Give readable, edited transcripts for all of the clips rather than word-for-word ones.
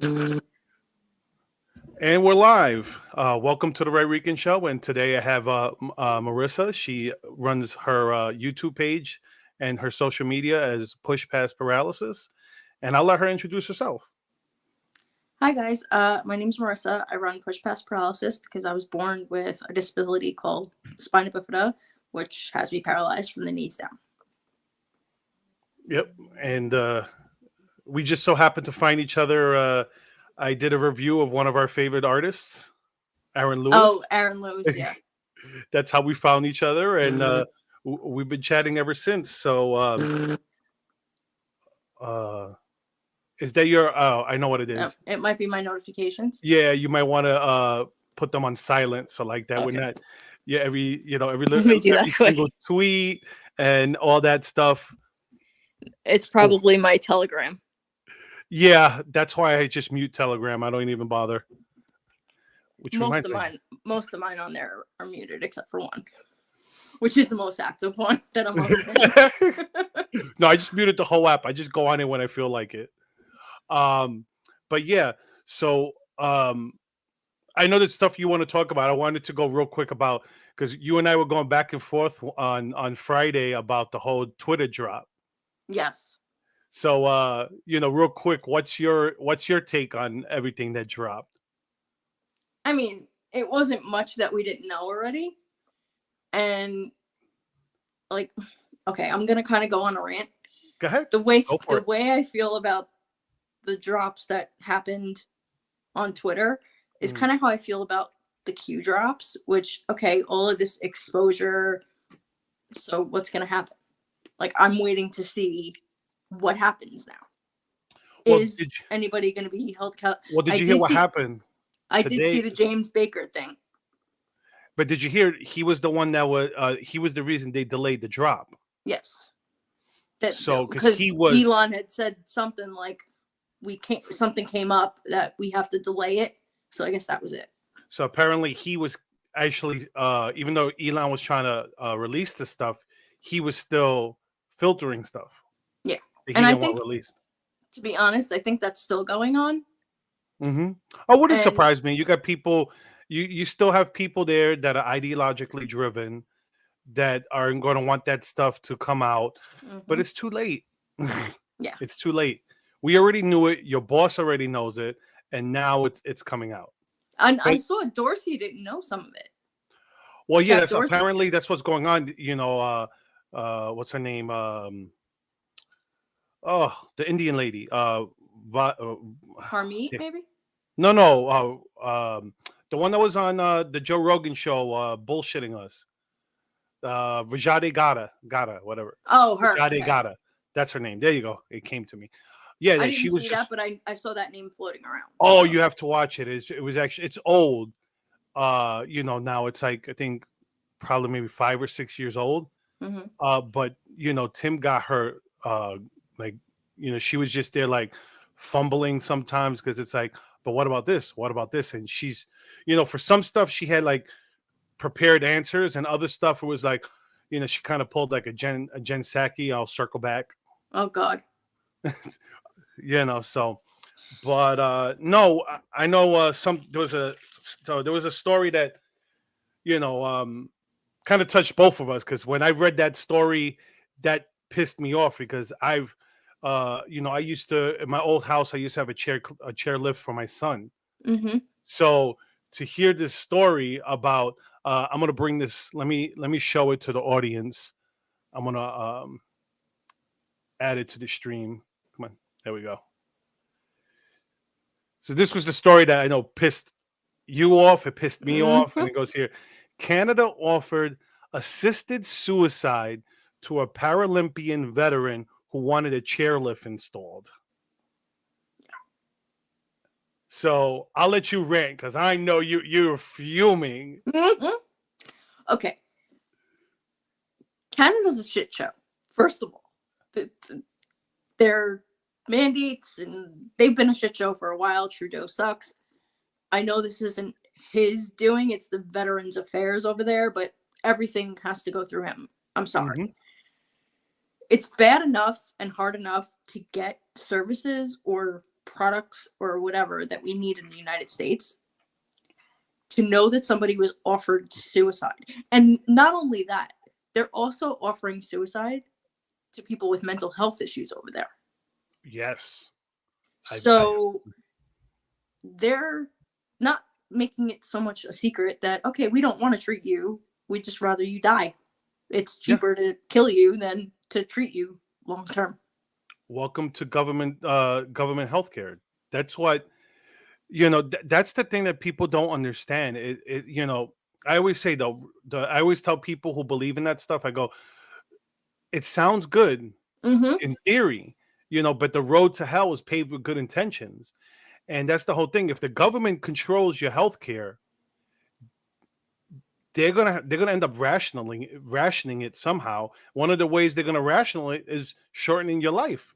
And we're live. Welcome to the Rican Show. And today I have Marissa. She runs her YouTube page and her social media as Push Past Paralysis. And I'll let her introduce herself. Hi guys, my name's Marissa. I run Push Past Paralysis because I was born with a disability called spina bifida, which has me paralyzed from the knees down. Yep. And we just so happened to find each other. I did a review of one of our favorite artists, Aaron Lewis. Oh, Aaron Lewis, yeah. That's how we found each other. And we've been chatting ever since. So is that your? Oh, I know what it is. It might be my notifications. Yeah, you might want to put them on silent, so like that. Okay. When that, yeah, every Let single tweet and all that stuff. It's probably my Telegram. Yeah, that's why I just mute Telegram. I don't even bother. Most of mine on there are muted except for one, which is the most active one that I'm on. No, I just muted the whole app. I just go on it when I feel like it. But yeah, so I know there's stuff you want to talk about. I wanted to go real quick about because you and I were going back and forth on Friday about the whole Twitter drop. Yes. So real quick, what's your take on everything that dropped? I mean, it wasn't much that we didn't know already. And like, okay, I'm gonna kind of go on a rant. Go ahead. The way I feel about the drops that happened on Twitter is kind of how I feel about the Q drops, which, okay, all of this exposure. So what's gonna happen? Like, I'm waiting to see what happens now. Well, is anybody going to be held accountable? Well, did you hear what happened? I did see the James Baker thing. But did you hear he was the one that was he was the reason they delayed the drop? Yes. Because Elon had said something like something came up that we have to delay it. So I guess that was it. So apparently he was actually even though Elon was trying to release the stuff, he was still filtering stuff. Yeah. And I think, released. To be honest, I think that's still going on. Mm-hmm. Oh, wouldn't surprise me. You got people, you still have people there that are ideologically driven that are going to want that stuff to come out, but it's too late. Yeah. It's too late. We already knew it. Your boss already knows it. And now it's coming out. And I saw Dorsey didn't know some of it. Well, yeah, apparently that's what's going on. What's her name? The Indian lady. Harmeet, maybe? No. The one that was on the Joe Rogan show, bullshitting us. Rajade Gada, whatever. Oh, her. Rajade Gada. That's her name. There you go. It came to me. Yeah, I didn't see that, but I saw that name floating around. Oh, you have to watch it. It was actually, it's old. Now it's like, I think probably maybe 5 or 6 years old. But Tim got her she was just there like fumbling sometimes because it's like, but what about this? What about this? And she's, for some stuff she had like prepared answers, and other stuff it was like, she kind of pulled like a Jen Psaki. I'll circle back. Oh God. So, but no, I know there was a story that kind of touched both of us, because when I read that story, that pissed me off because I've I used to, in my old house, I used to have a chair lift for my son. So to hear this story about I'm gonna bring this, let me show it to the audience. I'm gonna add it to the stream. Come on, there we go. So this was the story that I know pissed you off, it pissed me off, and it goes here. Canada offered assisted suicide to a Paralympian veteran who wanted a chairlift installed. So I'll let you rant because I know you're fuming. Okay. Canada's a shit show. First of all, their mandates, and they've been a shit show for a while. Trudeau sucks. I know this isn't his doing; it's the Veterans Affairs over there, but everything has to go through him. I'm sorry. It's bad enough and hard enough to get services or products or whatever that we need in the United States, to know that somebody was offered suicide. And not only that, they're also offering suicide to people with mental health issues over there. Yes. So they're not making it so much a secret that, okay, we don't want to treat you. We'd just rather you die. It's cheaper to kill you than to treat you long term. Welcome to government healthcare. That's what, you know, that's the thing that people don't understand. You know, I always say I always tell people who believe in that stuff, I go, it sounds good in theory, you know, but the road to hell is paved with good intentions. And that's the whole thing. If the government controls your health care, they're gonna end up rationing it somehow. One of the ways they're gonna ration it is shortening your life.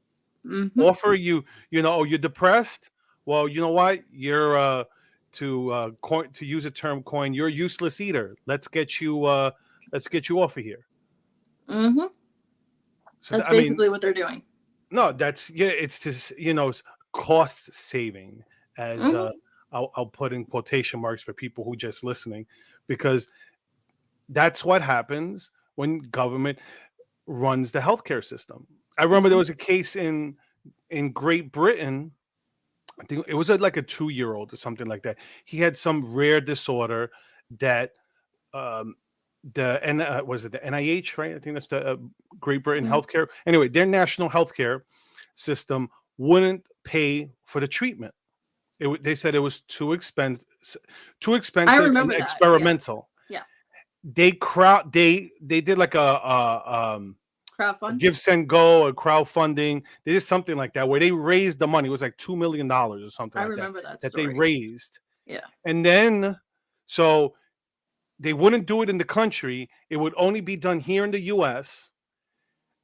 Offer you, you know, oh, you're depressed. Well, you know what? You're to use a term coin, you're a useless eater. Let's get you off of here. So that's basically what they're doing. No, that's it's just, you know, cost saving, as I'll put in quotation marks for people who just listening, because that's what happens when government runs the healthcare system. I remember there was a case in Great Britain. I think it was like a 2-year-old or something like that. He had some rare disorder that was it the NIH, right? I think that's the Great Britain healthcare. Anyway, their national healthcare system wouldn't pay for the treatment. They said it was too expensive and experimental. Yeah. They did like a crowdfunding, Give Send Go, a crowdfunding. They did something like that where they raised the money. It was like $2 million or something. I remember that they raised. Yeah. And then so they wouldn't do it in the country. It would only be done here in the US.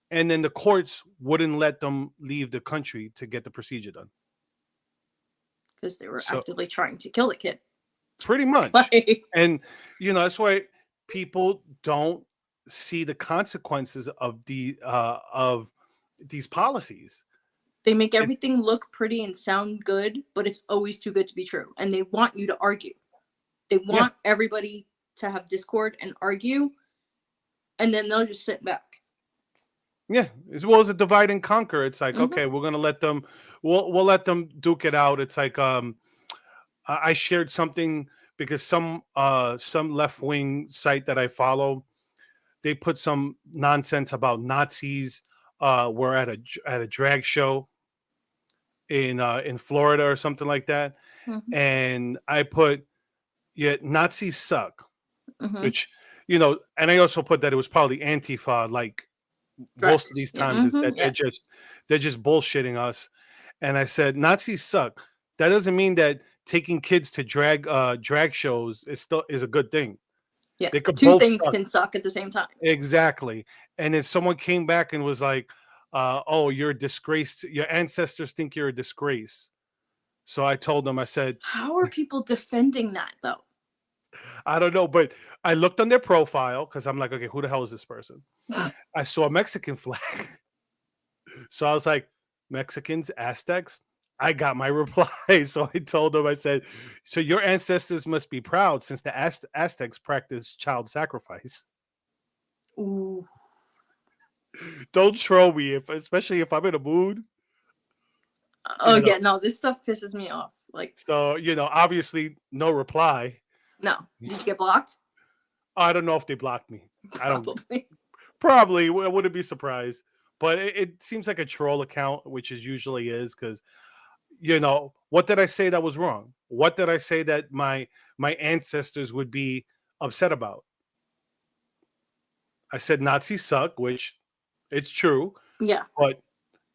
And then the courts wouldn't let them leave the country to get the procedure done. Because they were actively trying to kill the kid. Pretty much. And, you know, that's why people don't see the consequences of these policies. They make everything look pretty and sound good, but it's always too good to be true. And they want you to argue. They want everybody to have discord and argue, and then they'll just sit back. Yeah, as well as a divide and conquer. It's like, okay, we're gonna let them. We'll let them duke it out. It's like I shared something because some left wing site that I follow, they put some nonsense about Nazis were at a drag show in Florida or something like that, and I put, yeah, Nazis suck, which, you know, and I also put that it was probably Antifa, like most of these times is that they're just bullshitting us. And I said, Nazis suck. That doesn't mean that taking kids to drag shows is a good thing. Yeah, they could two things can suck at the same time. Exactly. And if someone came back and was like, oh, you're a disgrace, your ancestors think you're a disgrace. So I told them, I said, how are people defending that though? I don't know, but I looked on their profile because I'm like, okay, who the hell is this person? I saw a Mexican flag. So I was like, Mexicans, Aztecs? I got my reply. So I told them, I said, so your ancestors must be proud since the Aztecs practiced child sacrifice. Ooh. Don't troll me, especially if I'm in a mood. Oh, yeah, no, this stuff pisses me off. Like, so, you know, obviously no reply. No. Did you get blocked? I don't know if they blocked me. Probably. Probably. I wouldn't be surprised. But it seems like a troll account, which is usually is, because, you know, what did I say that was wrong? What did I say that my ancestors would be upset about? I said Nazis suck, which it's true. Yeah. But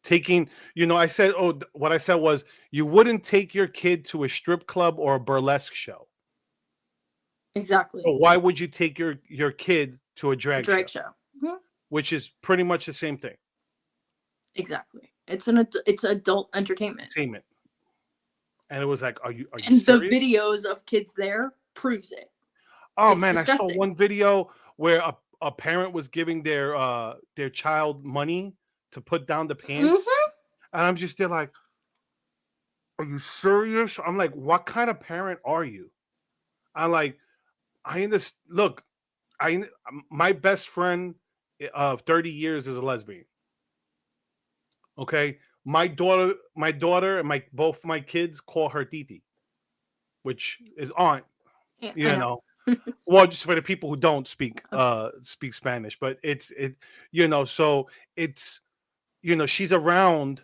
taking, you know, I said, what I said was, you wouldn't take your kid to a strip club or a burlesque show. Exactly. So why would you take your kid to a drag show? Mm-hmm. Which is pretty much the same thing. Exactly. It's adult entertainment. And it was like, are you and serious? The videos of kids there proves it. Oh, it's man, disgusting. I saw one video where a parent was giving their child money to put down the pants. And I'm just there like, are you serious? I'm like, what kind of parent are you? I'm like, I understand. Look, my best friend of 30 years is a lesbian. Okay, my daughter, and both my kids call her Titi, which is aunt. Yeah, I You know. know, well, just for the people who don't speak Spanish, but so it's she's around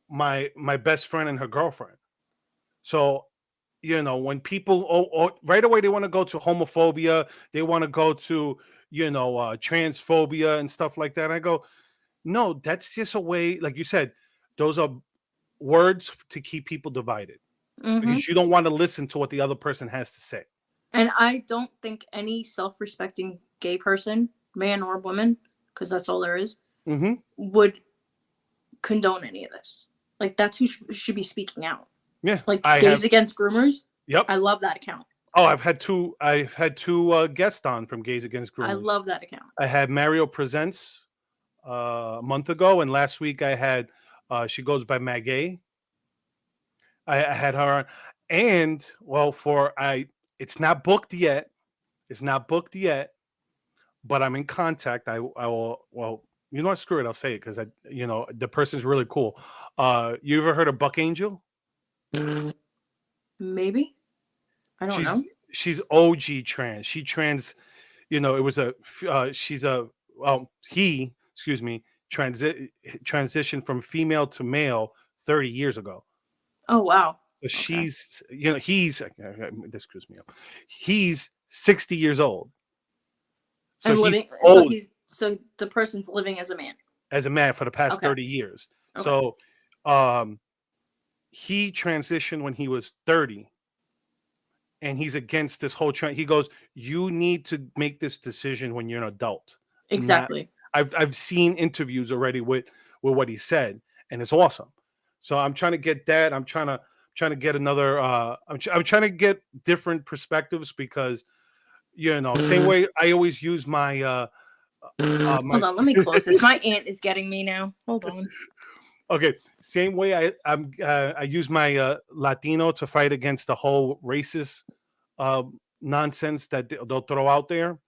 my best friend and her girlfriend. So when people right away they want to go to homophobia, they want to go to transphobia and stuff like that. I go, no, that's just a way, like you said, those are words to keep people divided Hmm. because you don't want to listen to what the other person has to say. And I don't think any self-respecting gay person, man or woman, because that's all there is, Mm-hmm. would condone any of this. Like, that's who should be speaking out. Yeah, Like, I Gays have. Against Groomers. Yep. I love that account. Oh, I've had two guests on from Gays Against Groomers. I love that account. I had Mario Presents a month ago, and last week I had she goes by Magay. I had her on, and well, it's not booked yet. It's not booked yet, but I'm in contact. I will. Well, what? Screw it. I'll say it because the person's really cool. You ever heard of Buck Angel? Maybe. I don't know. She's OG trans. She trans. It was he, excuse me, transitioned from female to male 30 years ago. Oh, wow. So she's, this screws me up. He's 60 years old. So and he's living. old So the person's living as a man. as a man for the past Okay. 30 years. Okay. So he transitioned when he was 30. And he's against this whole trend. He goes, you need to make this decision when you're an adult. Exactly. I've seen interviews already with what he said, and it's awesome. So I'm trying to get that. I'm trying to get another. I'm trying to get different perspectives because same way I always use my. Hold on, let me close this. My aunt is getting me now. Hold on. Okay, same way I use my Latino to fight against the whole racist nonsense that they'll throw out there.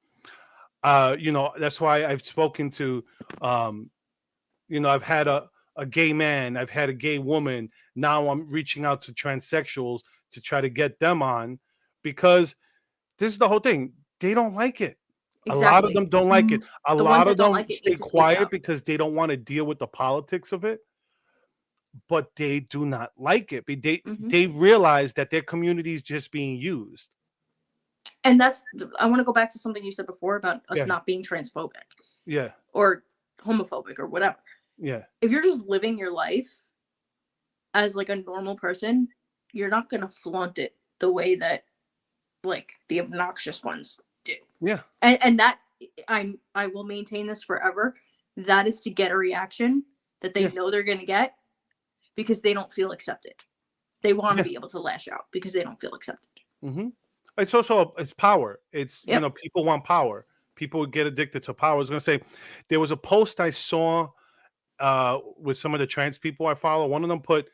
That's why I've spoken to, I've had a gay man, I've had a gay woman. Now I'm reaching out to transsexuals to try to get them on because this is the whole thing. They don't like it. Exactly. A lot of them don't like it. A lot of them stay quiet because they don't want to deal with the politics of it. But they do not like it. They realize that their community is just being used. And I want to go back to something you said before about us not being transphobic. Yeah. Or homophobic or whatever. Yeah. If you're just living your life as like a normal person, you're not going to flaunt it the way that like the obnoxious ones do. Yeah. And that I will maintain this forever. That is to get a reaction that they know they're going to get because they don't feel accepted. They want to be able to lash out because they don't feel accepted. Mm-hmm. It's also it's power. It's people want power. People get addicted to power. I was going to say there was a post I saw with some of the trans people I follow. One of them put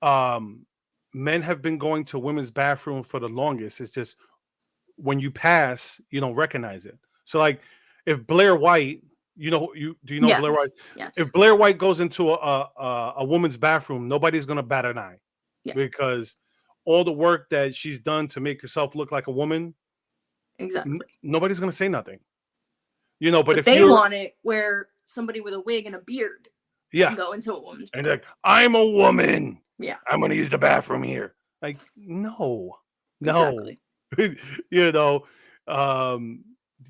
men have been going to women's bathroom for the longest. It's just when you pass, you don't recognize it. So like if Blair White, do you know Blair White? Yes. If Blair White goes into a woman's bathroom, nobody's gonna bat an eye because all the work that she's done to make herself look like a woman. Exactly. Nobody's gonna say nothing. But if they want it where somebody with a wig and a beard can go into a woman's bathroom. And like, I'm a woman. Yeah. I'm gonna use the bathroom here. Like, no. Exactly.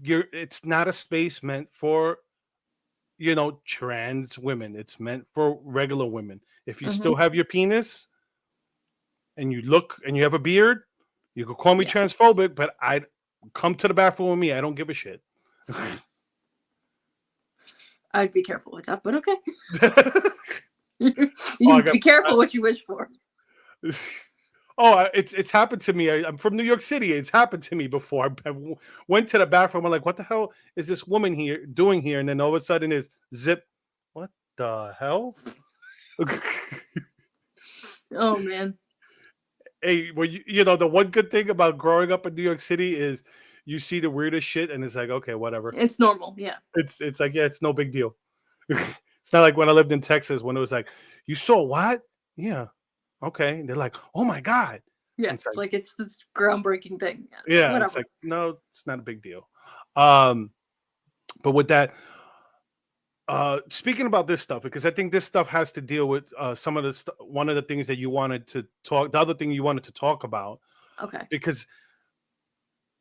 It's not a space meant for trans women. It's meant for regular women. If you still have your penis and you look and you have a beard, you could call me transphobic, but I'd come to the bathroom with me. I don't give a shit. I'd be careful with that, but okay. Be careful what you wish for. Oh, it's happened to me. I'm from New York City. It's happened to me before. I went to the bathroom. I'm like, what the hell is this woman here doing here? And then all of a sudden is zip. What the hell? Oh man. Hey, well, you know, the one good thing about growing up in New York City is you see the weirdest shit, and it's like, okay, whatever. It's normal. Yeah. It's like, yeah, it's no big deal. It's not like when I lived in Texas when it was like, you saw what? Yeah, okay. And they're like, oh my god. Yeah. And it's like, Like it's this groundbreaking thing. Yeah. yeah, it's Whatever. like, no, it's not a big deal. Um, but with that, speaking about this stuff, because I think this stuff has to deal with some of the one of the things that you wanted to talk, the other thing you wanted to talk about, Okay. because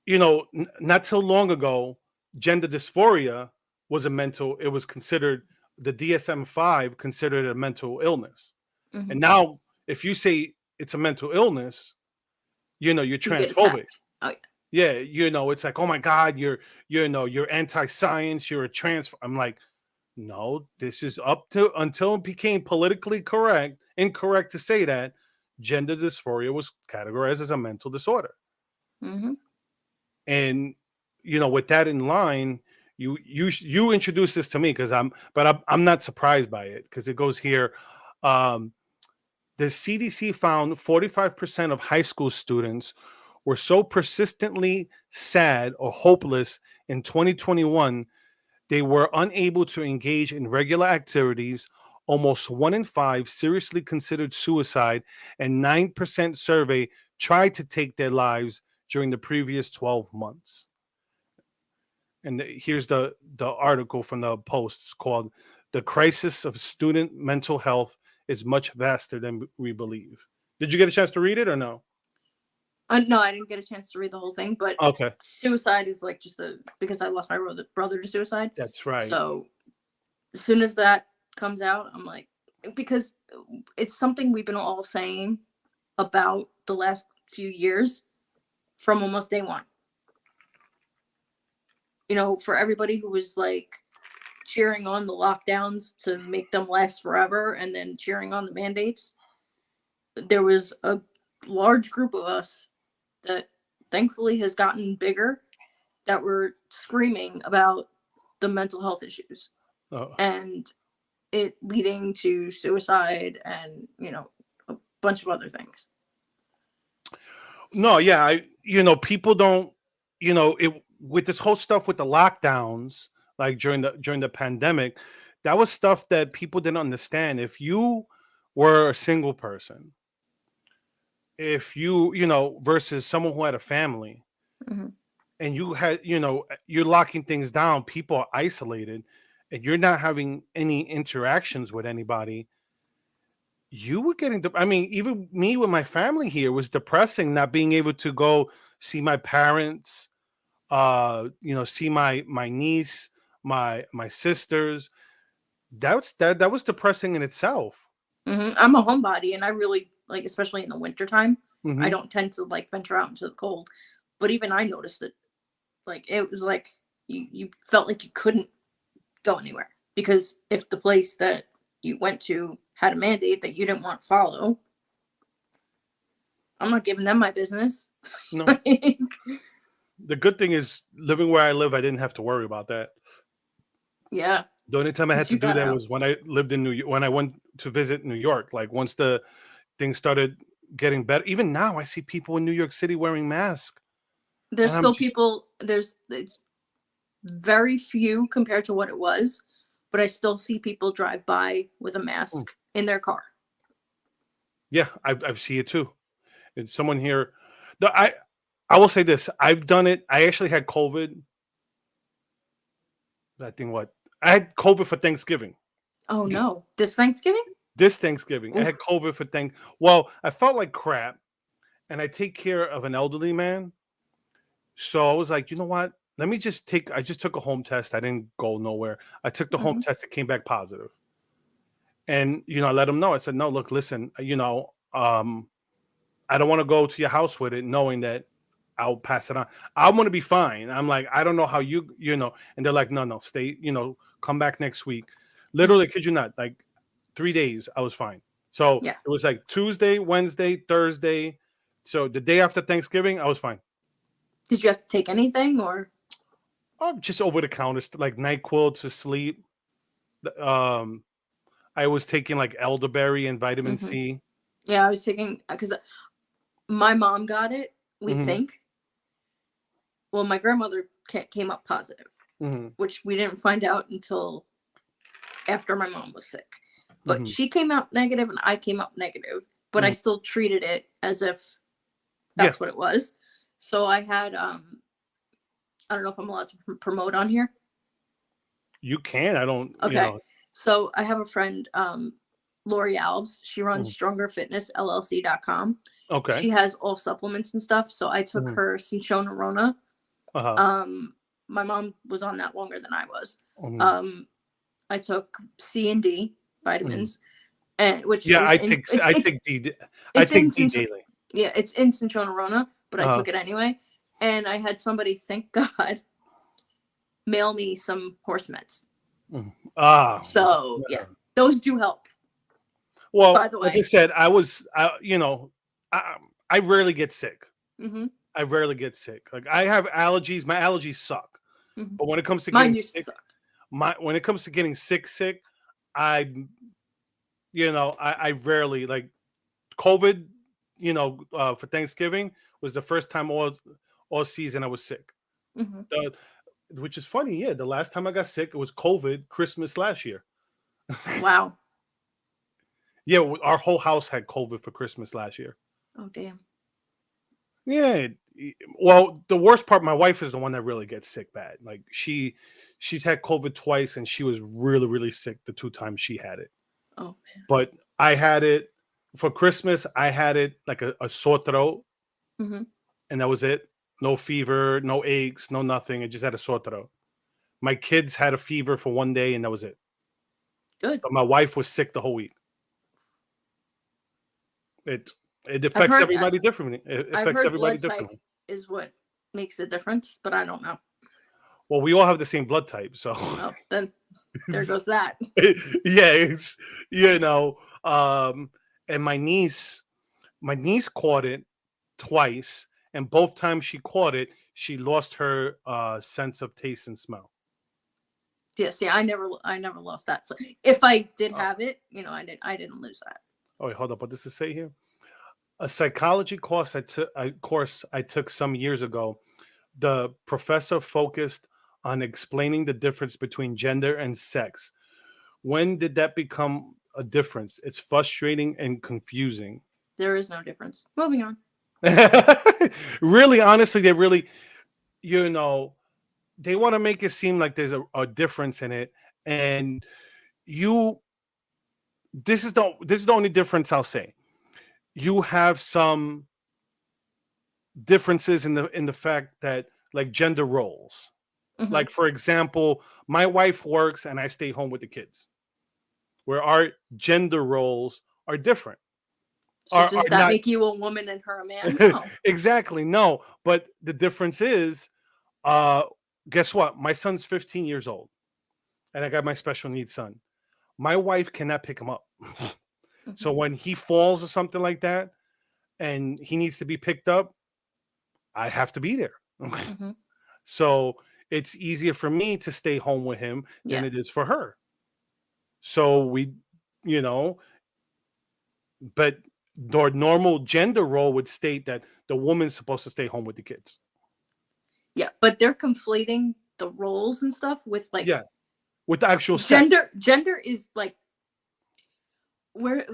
you know, not so long ago, gender dysphoria was a mental. It was considered the DSM-5 considered a mental illness, Hmm. and now if you say it's a mental illness, you know, you're You get transphobic. attacked. Oh yeah. Yeah, you know, it's like, oh my God, you know, you're anti-science, you're a trans. I'm like, no, this is up to until it became politically incorrect to say that gender dysphoria was categorized as a mental disorder. Hmm. And you know, with that in line, you introduced this to me because I'm not surprised by it because it goes here. Um, the CDC found 45% of high school students were so persistently sad or hopeless in 2021 they were unable to engage in regular activities. Almost 1 in 5 seriously considered suicide, and 9% survey tried to take their lives during the previous 12 months. And here's the article from the Post. It's called "The Crisis of Student Mental Health is Much Vaster Than We Believe." Did you get a chance to read it or no? No, I didn't get a chance to read the whole thing, but Okay, suicide is like just because I lost my brother to suicide. that's right. So as soon as that comes out, I'm like, because it's something we've been all saying about the last few years from almost day one. You know, for everybody who was like cheering on the lockdowns to make them last forever and then cheering on the mandates, there was a large group of us that thankfully has gotten bigger that were screaming about the mental health issues Oh. and it leading to suicide and, a bunch of other things. No, yeah, you know, people don't, you know, it with this whole stuff with the lockdowns, like during the pandemic, that was stuff that people didn't understand. If you were a single person, if you know, versus someone who had a family, Hmm. and you had, you know, you're locking things down, people are isolated, and you're not having any interactions with anybody. You were getting, I mean, even me with my family here was depressing, not being able to go see my parents, you know, see my niece, my sisters. That was depressing in itself. I'm a homebody and I really like, especially in the wintertime, I Hmm. don't tend to like venture out into the cold. But even I noticed it. Like it was like you felt like you couldn't go anywhere because if the place that you went to had a mandate that you didn't want to follow, I'm not giving them my business. No, Like, the good thing is living where I live, I didn't have to worry about that. yeah, The only time I had because to you do got that out. was when I lived in when I went to visit New York. Like once the things started getting better, even now I see people in New York City wearing masks, There's and I'm still just, people. It's very few compared to what it was, but I still see people drive by with a mm, mask in their car. yeah, I've seen it too. And someone here, the, I will say this: I've done it. I actually had COVID. I think what I had COVID for Thanksgiving. Oh no, this Thanksgiving? This Thanksgiving, I Ooh. had COVID for Well, I felt like crap, and I take care of an elderly man. So I was like, you know what? Let me just take. I just took a home test. I didn't go nowhere. I took the home Hmm. test. It came back positive. And you know, I let him know. I said, no, look, listen. You know, I don't want to go to your house with it, knowing that I'll pass it on. I'm gonna be fine. I'm like, I don't know how you know. And they're like, no, no, stay. You know, come back next week. Hmm. Literally, kid you not, like 3 days, I was fine. So Yeah. it was like Tuesday, Wednesday, Thursday. So the day after Thanksgiving, I was fine. Did you have to take anything or? Oh, just over the counter, like NyQuil to sleep. Um, I was taking like elderberry and vitamin Hmm. C. Yeah, I was taking, because my mom got it, we Mm-hmm. think. Well, my grandmother came up positive, Mm-hmm. which we didn't find out until after my mom was sick. But Mm-hmm. she came out negative and I came out negative, but I Mm-hmm. still treated it as if Yeah, that's what it was. So I had, I don't know if I'm allowed to promote on here. you can. I don't. Okay. So I have a friend, Lori Alves. She runs strongerfitnessllc.com. Okay. She has all supplements and stuff. So I took Mm-hmm. her Cinchona Rona. Uh-huh. My mom was on that longer than I was. Mm-hmm. I took C and D Mm-hmm. vitamins, and which Yeah, is I in take I take D. I it's in take D daily. yeah, it's in Cinchona Rona, but I Uh-huh. took it anyway. And I had somebody, thank God, mail me some horse meds. Mm. Ah. So yeah, those do help. By Well, the like I way. said, I, I rarely get sick. Mm-hmm. I rarely get sick. Like I have allergies. My allergies suck. Mm-hmm. But when it comes to Mine getting used to sick, suck. when it comes to getting sick, I, I rarely like COVID. For Thanksgiving was the first time all season I was sick. Mm-hmm. The, which is funny. Yeah, the last time I got sick, it was COVID Christmas last year. Wow. Yeah, our whole house had COVID for Christmas last year. Oh damn. Yeah. Well, the worst part, my wife is the one that really gets sick bad. Like she's had COVID twice, and she was really, really sick the 2 times she had it. Oh man. But I had it for Christmas. I had it like a sore throat, Mm-hmm. and that was it. No fever, no aches, no nothing. I just had a sore throat. My kids had a fever for one day, and that was it. Good. But my wife was sick the whole week. It it I've affects heard everybody differently. It I've affects heard everybody blood type differently. is what makes the difference, but I don't know. Well, we all have the same blood type, so Oh, then there goes that. yeah, it's you know, um, and my niece caught it twice, and both times she caught it, she lost her sense of taste and smell. Yeah, see, I never lost that. So if I did Oh, have it, I didn't lose that. oh wait, hold up. What does it say here? A psychology course I took some years ago. The professor focused on explaining the difference between gender and sex. When did that become a difference? It's frustrating and confusing. There is no difference. Moving on. Really, honestly, you know, they want to make it seem like there's a difference in it. And you, this is the only difference I'll say. You have some differences in the fact that like gender roles. Mm-hmm. Like for example, my wife works and I stay home with the kids, where our gender roles are different. So Are does that not make you a woman and her a man? No. exactly no. But the difference is, uh, guess what? My son's 15 years old, and I got my special needs son. My wife cannot pick him up. Mm-hmm. So when he falls or something like that, and he needs to be picked up, I have to be there. Mm-hmm. So it's easier for me to stay home with him than Yeah. it is for her. So you know, but the normal gender role would state that the woman's supposed to stay home with the kids. Yeah, but they're conflating the roles and stuff with like Yeah, with the actual gender. sex. Gender is like what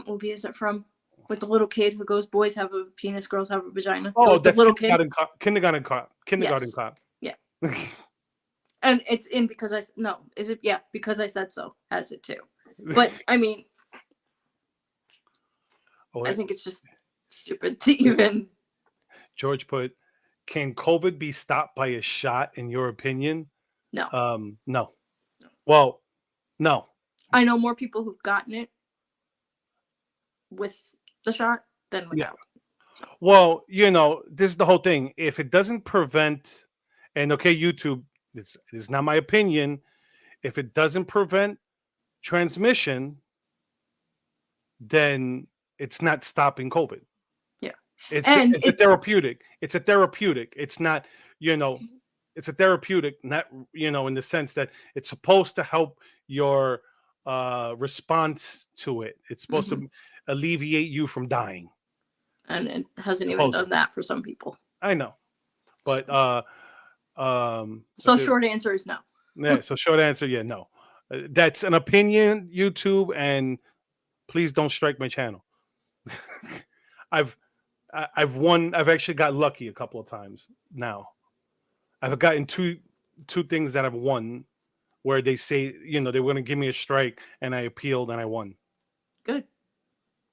movie is it from? With the little kid who goes, boys have a penis, girls have a vagina. Oh, The that's little kid. Kindergarten cop. Kindergarten Yes. cop. Yeah. And it's in because no, is it? Yeah, because I said so. Has it too? But I mean, I think it's just stupid to even. George put, can COVID be stopped by a shot? In your opinion? No. No. Well, no. I know more people who've gotten it with the shot than without. Yeah. Well, this is the whole thing. If it doesn't prevent, and okay, YouTube, this is not my opinion. If it doesn't prevent transmission, then it's not stopping COVID. Yeah. It's a therapeutic. It's a therapeutic. It's not, it's a therapeutic, not, in the sense that it's supposed to help your response to it. It's supposed to, alleviate you from dying. And it hasn't even Supposedly. done that for some people. I know, but so short answer is no. Yeah. So short answer, yeah, no. That's an opinion, YouTube, and please don't strike my channel. I've won. I've actually got lucky a couple of times now. I've gotten two things that I've won where they say, they were going to give me a strike, and I appealed and I won. Good.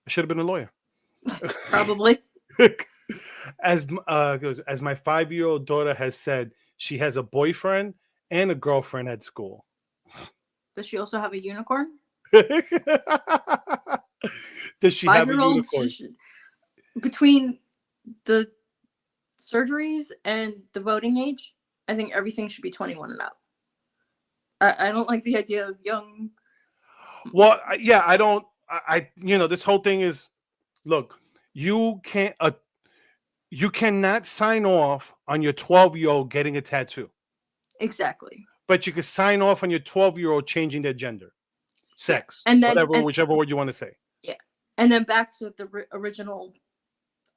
I should have been a lawyer. Probably. As my 5-year-old daughter has said, she has a boyfriend and a girlfriend at school. Does she also have a unicorn? Does she have a unicorn? Between the surgeries and the voting age, I think everything should be 21 and up. I don't like the idea of young. Well, yeah, I don't. This whole thing is, look, you can't. You cannot sign off on your 12-year-old getting a tattoo. Exactly. But you can sign off on your 12-year-old changing their gender, sex, and then, whichever word you want to say. Yeah. And then back to the original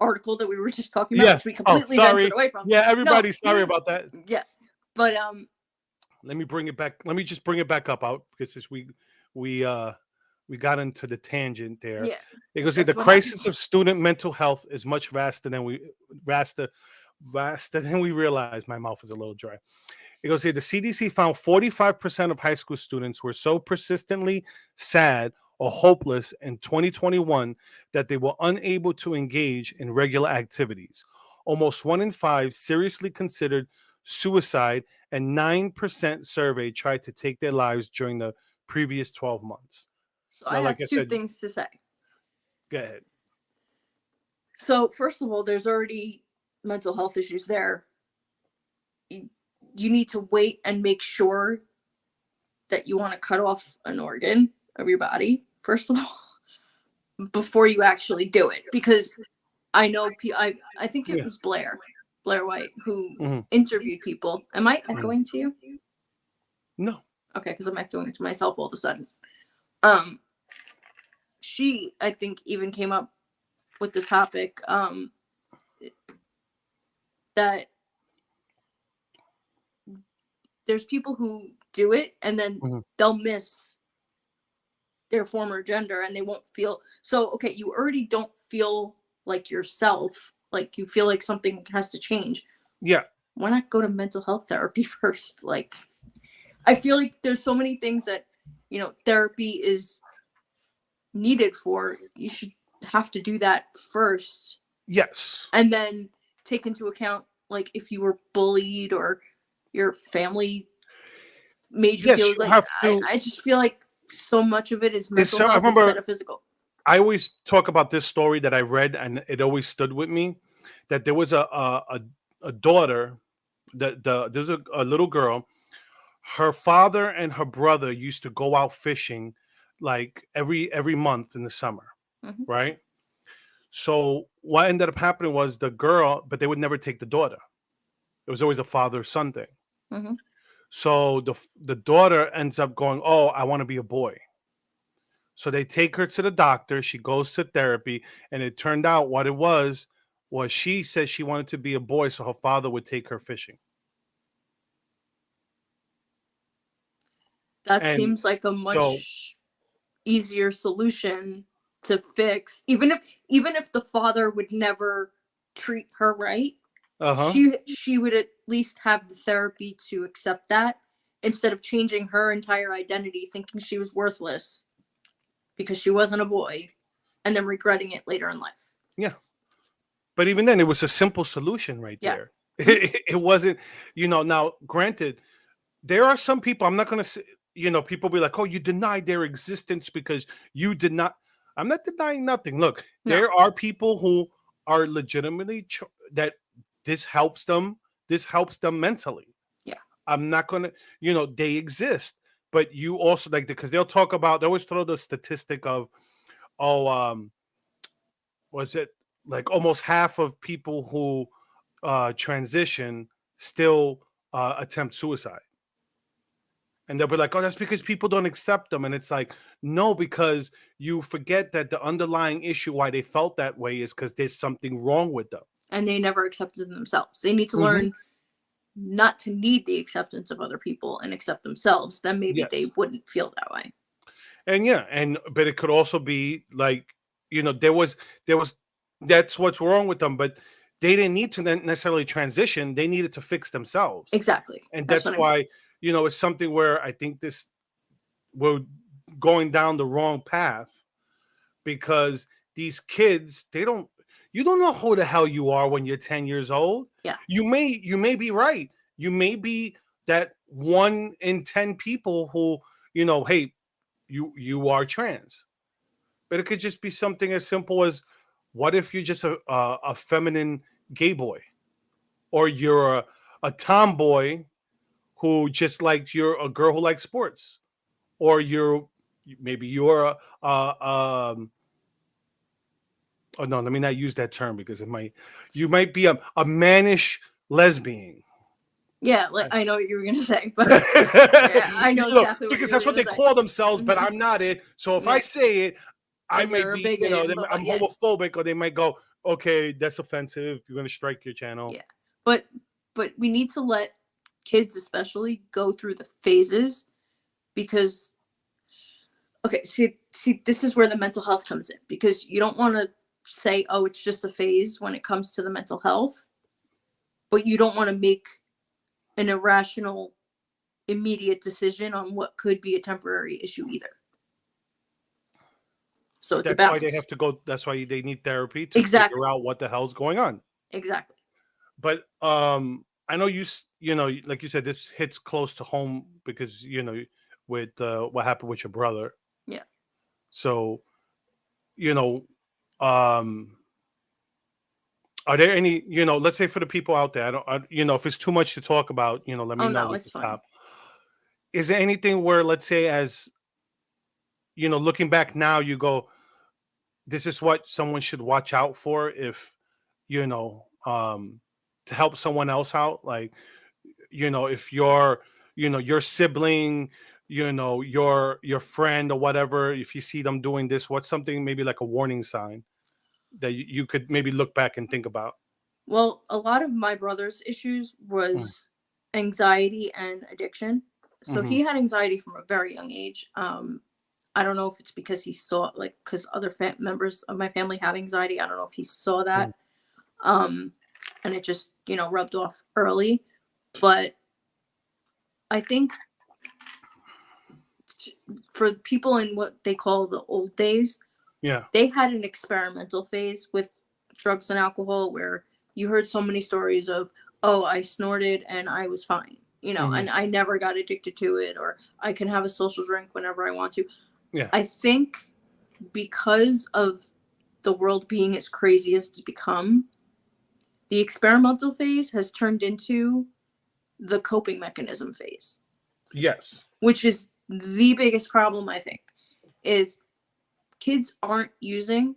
article that we were just talking about, which we completely ventured away from. Yeah, everybody's sorry about that. Yeah. But let me bring it back. Let me just bring it back up out because we got into the tangent there. Yeah. It goes, the crisis of student mental health is much vaster than we realize. My mouth is a little dry. It goes here, the CDC found 45% of high school students were so persistently sad or hopeless in 2021 that they were unable to engage in regular activities. Almost 1 in 5 seriously considered suicide, and 9% surveyed tried to take their lives during the previous 12 months. So now, I have two things to say. Go ahead. So first of all, there's already mental health issues there. You need to wait and make sure that you want to cut off an organ of your body, first of all, before you actually do it. Because I know, I think it was Blair White, who interviewed people. Am I echoing to you? No. Okay, because I'm echoing to myself all of a sudden. She, I think, even came up with the topic that there's people who do it and then they'll miss their former gender and they won't feel so. Okay, you already don't feel like yourself, like you feel like something has to change. Yeah. Why not go to mental health therapy first? Like, I feel like there's so many things that, therapy is needed for. You should have to do that first. Yes. And then take into account, like, if you were bullied or your family made you feel like, I just feel like so much of it is mental health instead of physical. I always talk about this story that I read, and it always stood with me, that there was a daughter, there's a little girl. Her father and her brother used to go out fishing like every month in the summer, right? So what ended up happening was the girl, but they would never take the daughter. It was always a father-son thing. So the daughter ends up going, oh, I want to be a boy. So they take her to the doctor. She goes to therapy, and it turned out what it was she said she wanted to be a boy, so her father would take her fishing. That seems like a much easier solution to fix. Even if the father would never treat her right, she would at least have the therapy to accept that, instead of changing her entire identity, thinking she was worthless because she wasn't a boy, and then regretting it later in life. Yeah. But even then, it was a simple solution right there. It wasn't, now granted, there are some people, I'm not going to say, people be like, oh, you denied their existence because you did not. I'm not denying nothing. Look, there are people who are legitimately that this helps them mentally. Yeah. I'm not going to, they exist. But you also because they always throw the statistic of, was it like almost half of people who transition still attempt suicide. And they'll be like, oh, that's because people don't accept them. And it's like, no, because you forget that the underlying issue why they felt that way is because there's something wrong with them. And they never accepted themselves. They need to Mm-hmm. learn not to need the acceptance of other people and accept themselves. Then maybe they wouldn't feel that way. And but it could also be like, there was that's what's wrong with them, but they didn't need to necessarily transition. They needed to fix themselves. Exactly. And that's why, it's something where I think we're going down the wrong path, because these kids, you don't know who the hell you are when you're 10 years old. Yeah. You may be right. You may be that 1 in 10 people who, hey, you are trans. But it could just be something as simple as, what if you're just a feminine gay boy, or you're a tomboy who just likes, you're a girl who likes sports, or maybe you're oh no, let me not use that term, because you might be a mannish lesbian. Yeah, I know what you were gonna say, but yeah, I know exactly what, because that's what they call themselves. But I'm not it. So if I say it, I might be, I'm homophobic, or they might go, okay, that's offensive. You're gonna strike your channel. Yeah, but we need to let kids, especially, go through the phases, because, okay, see, this is where the mental health comes in, because you don't want to say, oh, it's just a phase when it comes to the mental health, but you don't want to make an irrational, immediate decision on what could be a temporary issue either. So it's that's why they have to go. That's why they need therapy to figure out what the hell's going on. Exactly. But I know like you said, this hits close to home because with what happened with your brother. Yeah. So, are there any, let's say for the people out there, if it's too much to talk about, let me know. No, it's fine. Is there anything where, let's say, as looking back now, you go, this is what someone should watch out for if, to help someone else out? Like, if your sibling, your friend or whatever, if you see them doing this, what's something, maybe like a warning sign that you could maybe look back and think about? Well, a lot of my brother's issues was anxiety and addiction. So he had anxiety from a very young age. I don't know if it's because he saw, because other members of my family have anxiety. I don't know if he saw that. And it just, rubbed off early. But I think for people in what they call the old days, they had an experimental phase with drugs and alcohol where you heard so many stories of, oh, I snorted and I was fine, and I never got addicted to it, or I can have a social drink whenever I want to. Yeah. I think because of the world being as crazy as it's become, the experimental phase has turned into the coping mechanism phase. Yes. Which is the biggest problem, I think, is kids aren't using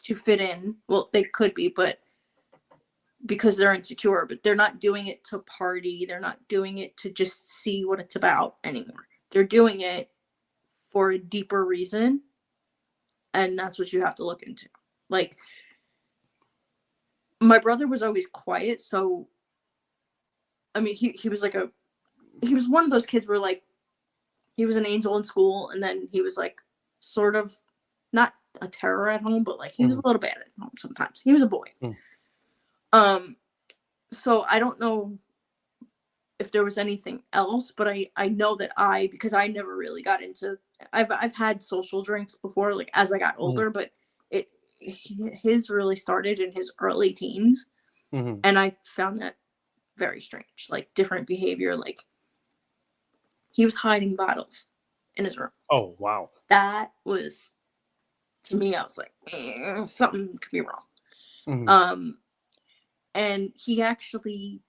to fit in. Well, they could be, but because they're insecure, but they're not doing it to party. They're not doing it to just see what it's about anymore. They're doing it for a deeper reason. And that's what you have to look into. Like, my brother was always quiet. So, I mean, he was he was one of those kids where, he was an angel in school, and then he was sort of not a terror at home, but he was a little bad at home sometimes. He was a boy. So I don't know if there was anything else, but I know that because I never really got into, I've had social drinks before, as I got older, but his really started in his early teens, and I found that very strange, different behavior, he was hiding bottles in his room. Oh, wow. That was, to me, I was like, something could be wrong. And he actually,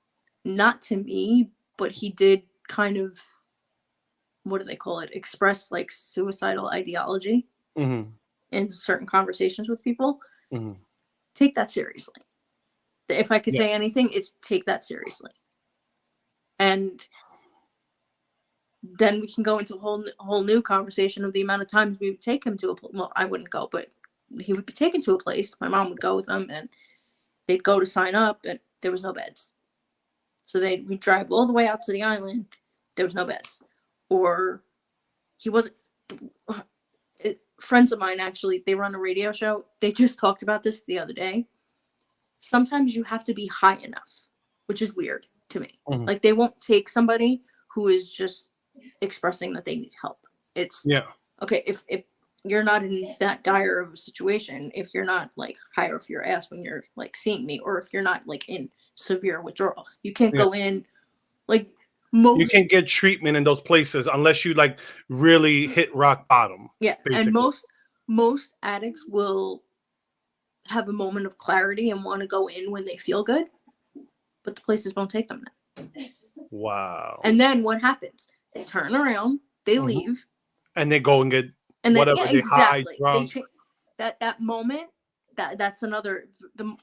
not to me, but he did kind of, what do they call it? Express suicidal ideology in certain conversations with people. Take that seriously. If I could say anything, it's take that seriously. And then we can go into a whole new conversation of the amount of times we would take him to a place. Well, I wouldn't go, but he would be taken to a place. My mom would go with him, and they'd go to sign up, and there was no beds. So we'd drive all the way out to the island. There was no beds. Or he wasn't. Friends of mine, actually, they run a radio show. They just talked about this the other day. Sometimes you have to be high enough, which is weird to me. Mm-hmm. Like, they won't take somebody who is just expressing that they need help. It's okay if you're not in that dire of a situation, if you're not like high off your ass when you're like seeing me, or if you're not like in severe withdrawal, you can't go in. Like, you can't get treatment in those places unless you like really hit rock bottom. Yeah, basically. And most addicts will have a moment of clarity and want to go in when they feel good, but the places won't take them then. Wow. And then what happens? They turn around, they leave, and they go and get whatever they exactly. High, drunk. That moment, that's another.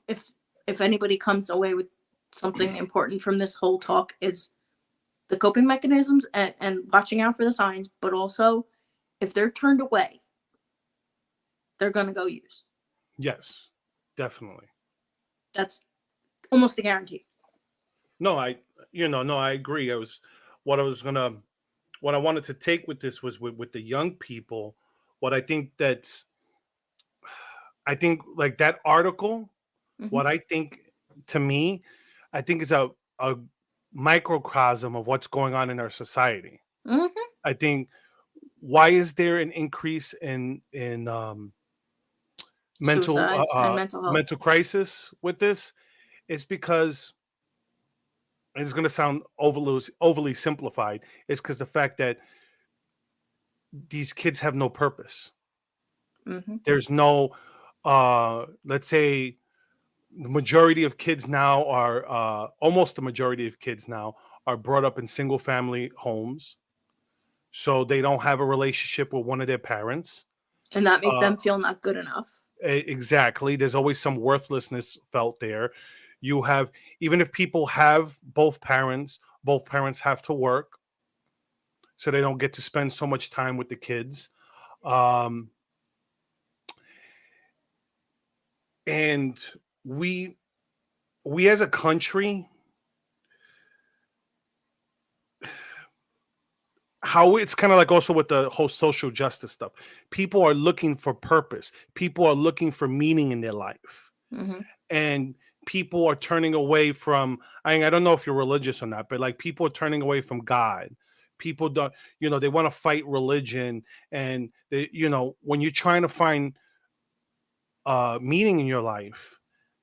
If anybody comes away with something important from this whole talk, is the coping mechanisms and watching out for the signs, but also if they're turned away, they're gonna go use. Yes, definitely. That's almost a guarantee. No, I agree. What I wanted to take with this was with the young people. What I think like that article, what I think, to me, I think it's a microcosm of what's going on in our society. I think, why is there an increase in mental crisis with this? It's because, and it's going to sound overly simplified, it's because the fact that these kids have no purpose. There's no let's say the majority of kids now are almost the majority of kids now are brought up in single family homes, so they don't have a relationship with one of their parents, and that makes them feel not good enough. Exactly. There's always some worthlessness felt there. You have, even if people have both parents have to work, so they don't get to spend so much time with the kids. And we as a country, how it's kind of like also with the whole social justice stuff, people are looking for purpose. People are looking for meaning in their life. And people are turning away from, I don't know if you're religious or not, but like people are turning away from God. People don't, they want to fight religion. And they, when you're trying to find meaning in your life,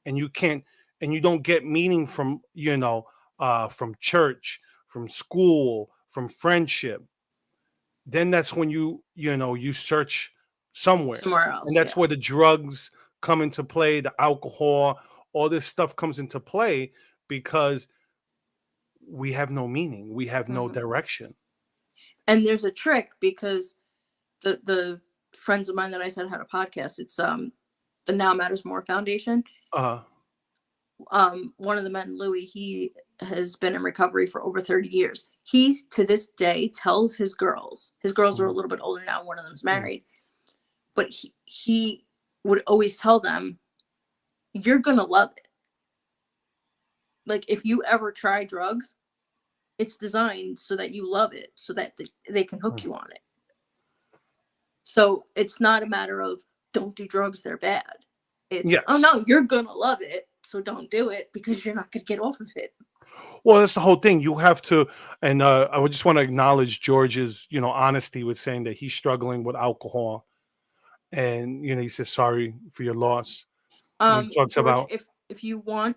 and you can't, and you don't get meaning from, from church, from school, from friendship, then that's when you search somewhere else. And that's where the drugs come into play, the alcohol, all this stuff comes into play, because we have no meaning, we have no direction. And there's a trick, because the friends of mine that I said had a podcast, it's the Now Matters More Foundation. One of the men, Louis, he has been in recovery for over 30 years. He, to this day, tells his girls are a little bit older now, one of them's married, but he would always tell them, you're gonna love it. Like, if you ever try drugs, it's designed so that you love it, so that they can hook you on it. So it's not a matter of, don't do drugs, they're bad. It's, oh no, you're gonna love it, so don't do it, because you're not gonna get off of it. Well, that's the whole thing. You have to, and I would just want to acknowledge George's, honesty with saying that he's struggling with alcohol, and he says sorry for your loss. He talks George, about if you want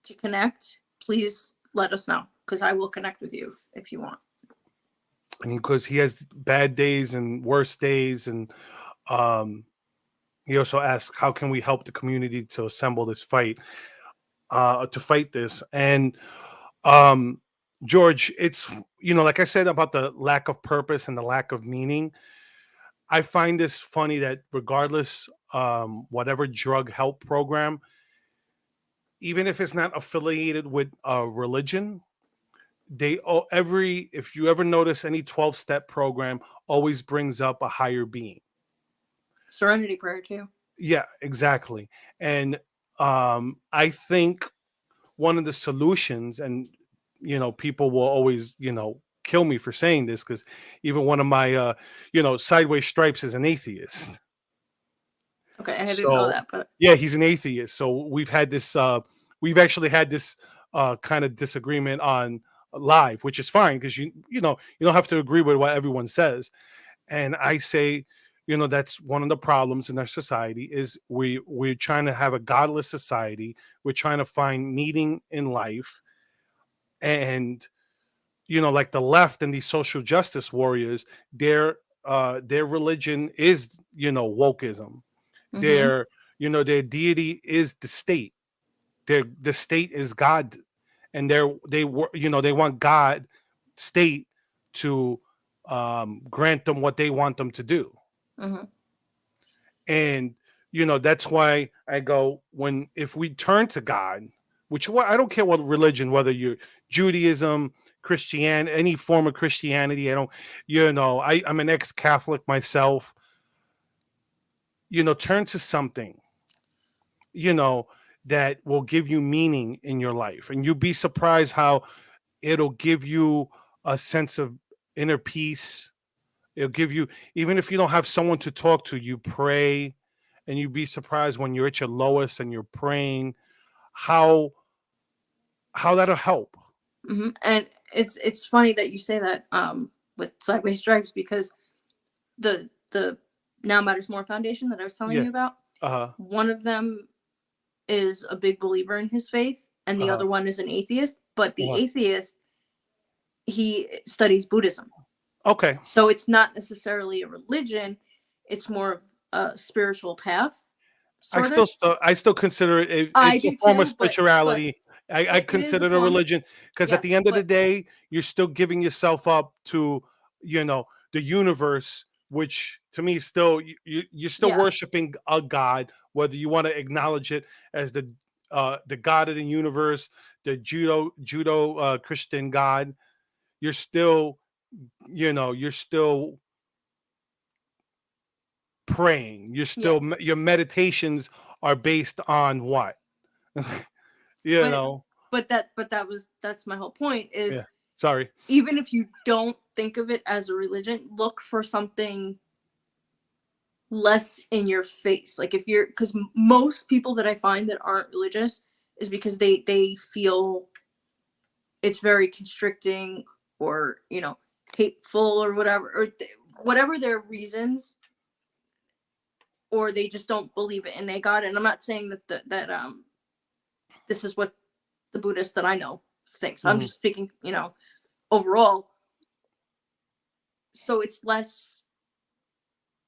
to connect, please let us know, because I will connect with you if you want. And because he has bad days and worse days, and he also asks, how can we help the community to assemble this fight, to fight this? And George, it's, like I said about the lack of purpose and the lack of meaning, I find this funny that regardless, whatever drug help program, even if it's not affiliated with a religion, if you ever notice any 12-step program always brings up a higher being. Serenity prayer too. Yeah, exactly. And I think one of the solutions, and people will always kill me for saying this, because even one of my sideways stripes is an atheist. Okay, I didn't know So that, but yeah, he's an atheist. So we've actually had this kind of disagreement on live, which is fine, because you don't have to agree with what everyone says. And I say, that's one of the problems in our society, is we're trying to have a godless society. We're trying to find meaning in life. And like the left and these social justice warriors, their religion is wokeism. mm-hmm, Their deity is the state. The state is God, and they want God state to grant them what they want them to do. mm-hmm. And that's why I go, if we turn to God, I don't care what religion, whether you're Judaism, Christian, any form of Christianity. I don't, I'm an ex-Catholic myself. Turn to something, you know, that will give you meaning in your life. And you'll be surprised how it'll give you a sense of inner peace. It'll give you, even if you don't have someone to talk to, you pray, and you'd be surprised when you're at your lowest and you're praying, how that'll help. Mm-hmm. And it's funny that you say that with Sideways Stripes, because the Now Matters More Foundation that I was telling Yeah. you about, Uh-huh. one of them is a big believer in his faith, and the Uh-huh. other one is an atheist. But the Uh-huh. atheist, he studies Buddhism. Okay. So it's not necessarily a religion; it's more of a spiritual path. I Sort of. still consider it. I It's a do form of too, but spirituality. I it is consider a it a form. religion, because at the Yes, end of the but day, you're still giving yourself up to, the universe, which to me is still, you're still yeah, worshiping a god, whether you want to acknowledge it as the god of the universe, the judo Christian god. You're still, you're still praying. You're yeah. still, your meditations are based on what? you But know that's my whole point, is yeah, sorry. even if you don't think of it as a religion, look for something less in your face. Like, if you're, because most people that I find that aren't religious is because they feel it's very constricting, or hateful, or whatever, or whatever their reasons, or they just don't believe it and they got it. And I'm not saying that this is what the Buddhist that I know thinks. I'm Hmm. just speaking, overall. So it's less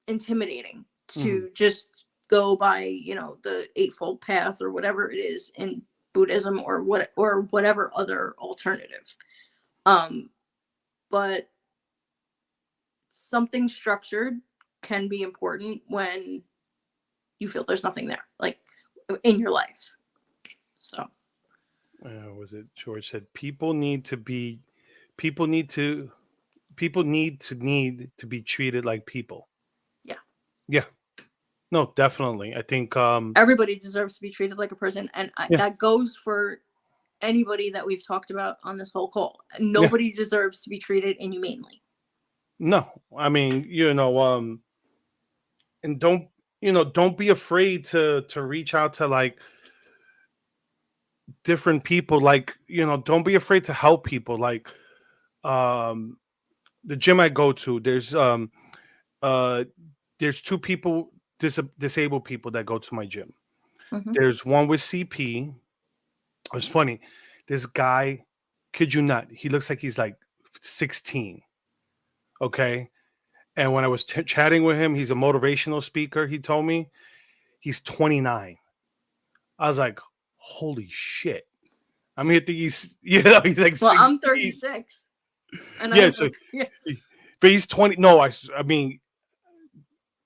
intimidating Hmm. to just go by, the Eightfold Path or whatever it is in Buddhism, or whatever other alternative. But something structured can be important when you feel there's nothing there, like in your life. So Was it George said people need to need to be treated like people. yeah, Yeah, no, definitely. I think everybody deserves to be treated like a person, and yeah, that goes for anybody that we've talked about on this whole call. yeah. Nobody deserves to be treated inhumanely. No, I mean, and don't be afraid to reach out to, like, different people, like, don't be afraid to help people, like, um the gym I go to, uh there's two people, disabled people, that go to my gym. Mm-hmm. There's one with CP. It's funny. This guy, kid you not, he looks like he's like 16. Okay. And when I was chatting with him, he's a motivational speaker. He told me he's 29. I was like, holy shit. I mean, I think he's, he's like Well, I'm 16. 36, and I Yeah. have So, yeah. but he's 20. No, I mean,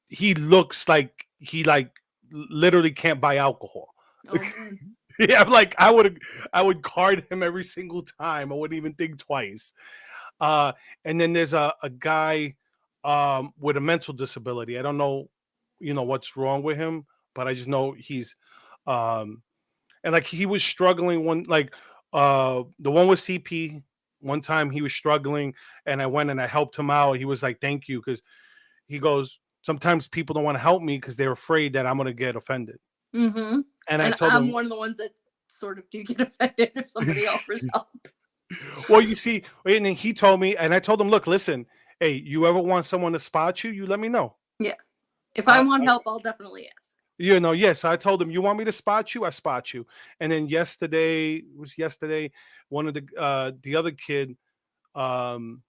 he looks like he, like, literally can't buy alcohol. Oh man. Yeah, I'm like I would card him every single time. I wouldn't even think twice. Uh, and then there's a guy with a mental disability. I don't know, what's wrong with him, but I just know he's um and like he was struggling one like the one with CP. One time he was struggling, and I went and I helped him out. He was like, "Thank you," because he goes, "Sometimes people don't want to help me because they're afraid that I'm gonna get offended." Mm-hmm. And I And told I'm him, one of the ones that sort of do get offended if somebody offers help. "Well, you see," and then he told me, and I told him, "Look, listen, hey, you ever want someone to spot you? You let me know." Yeah. If I I, want help, I'll definitely ask. yes, I told him, "You want me to spot you? I spot you." And then yesterday, one of the other kid um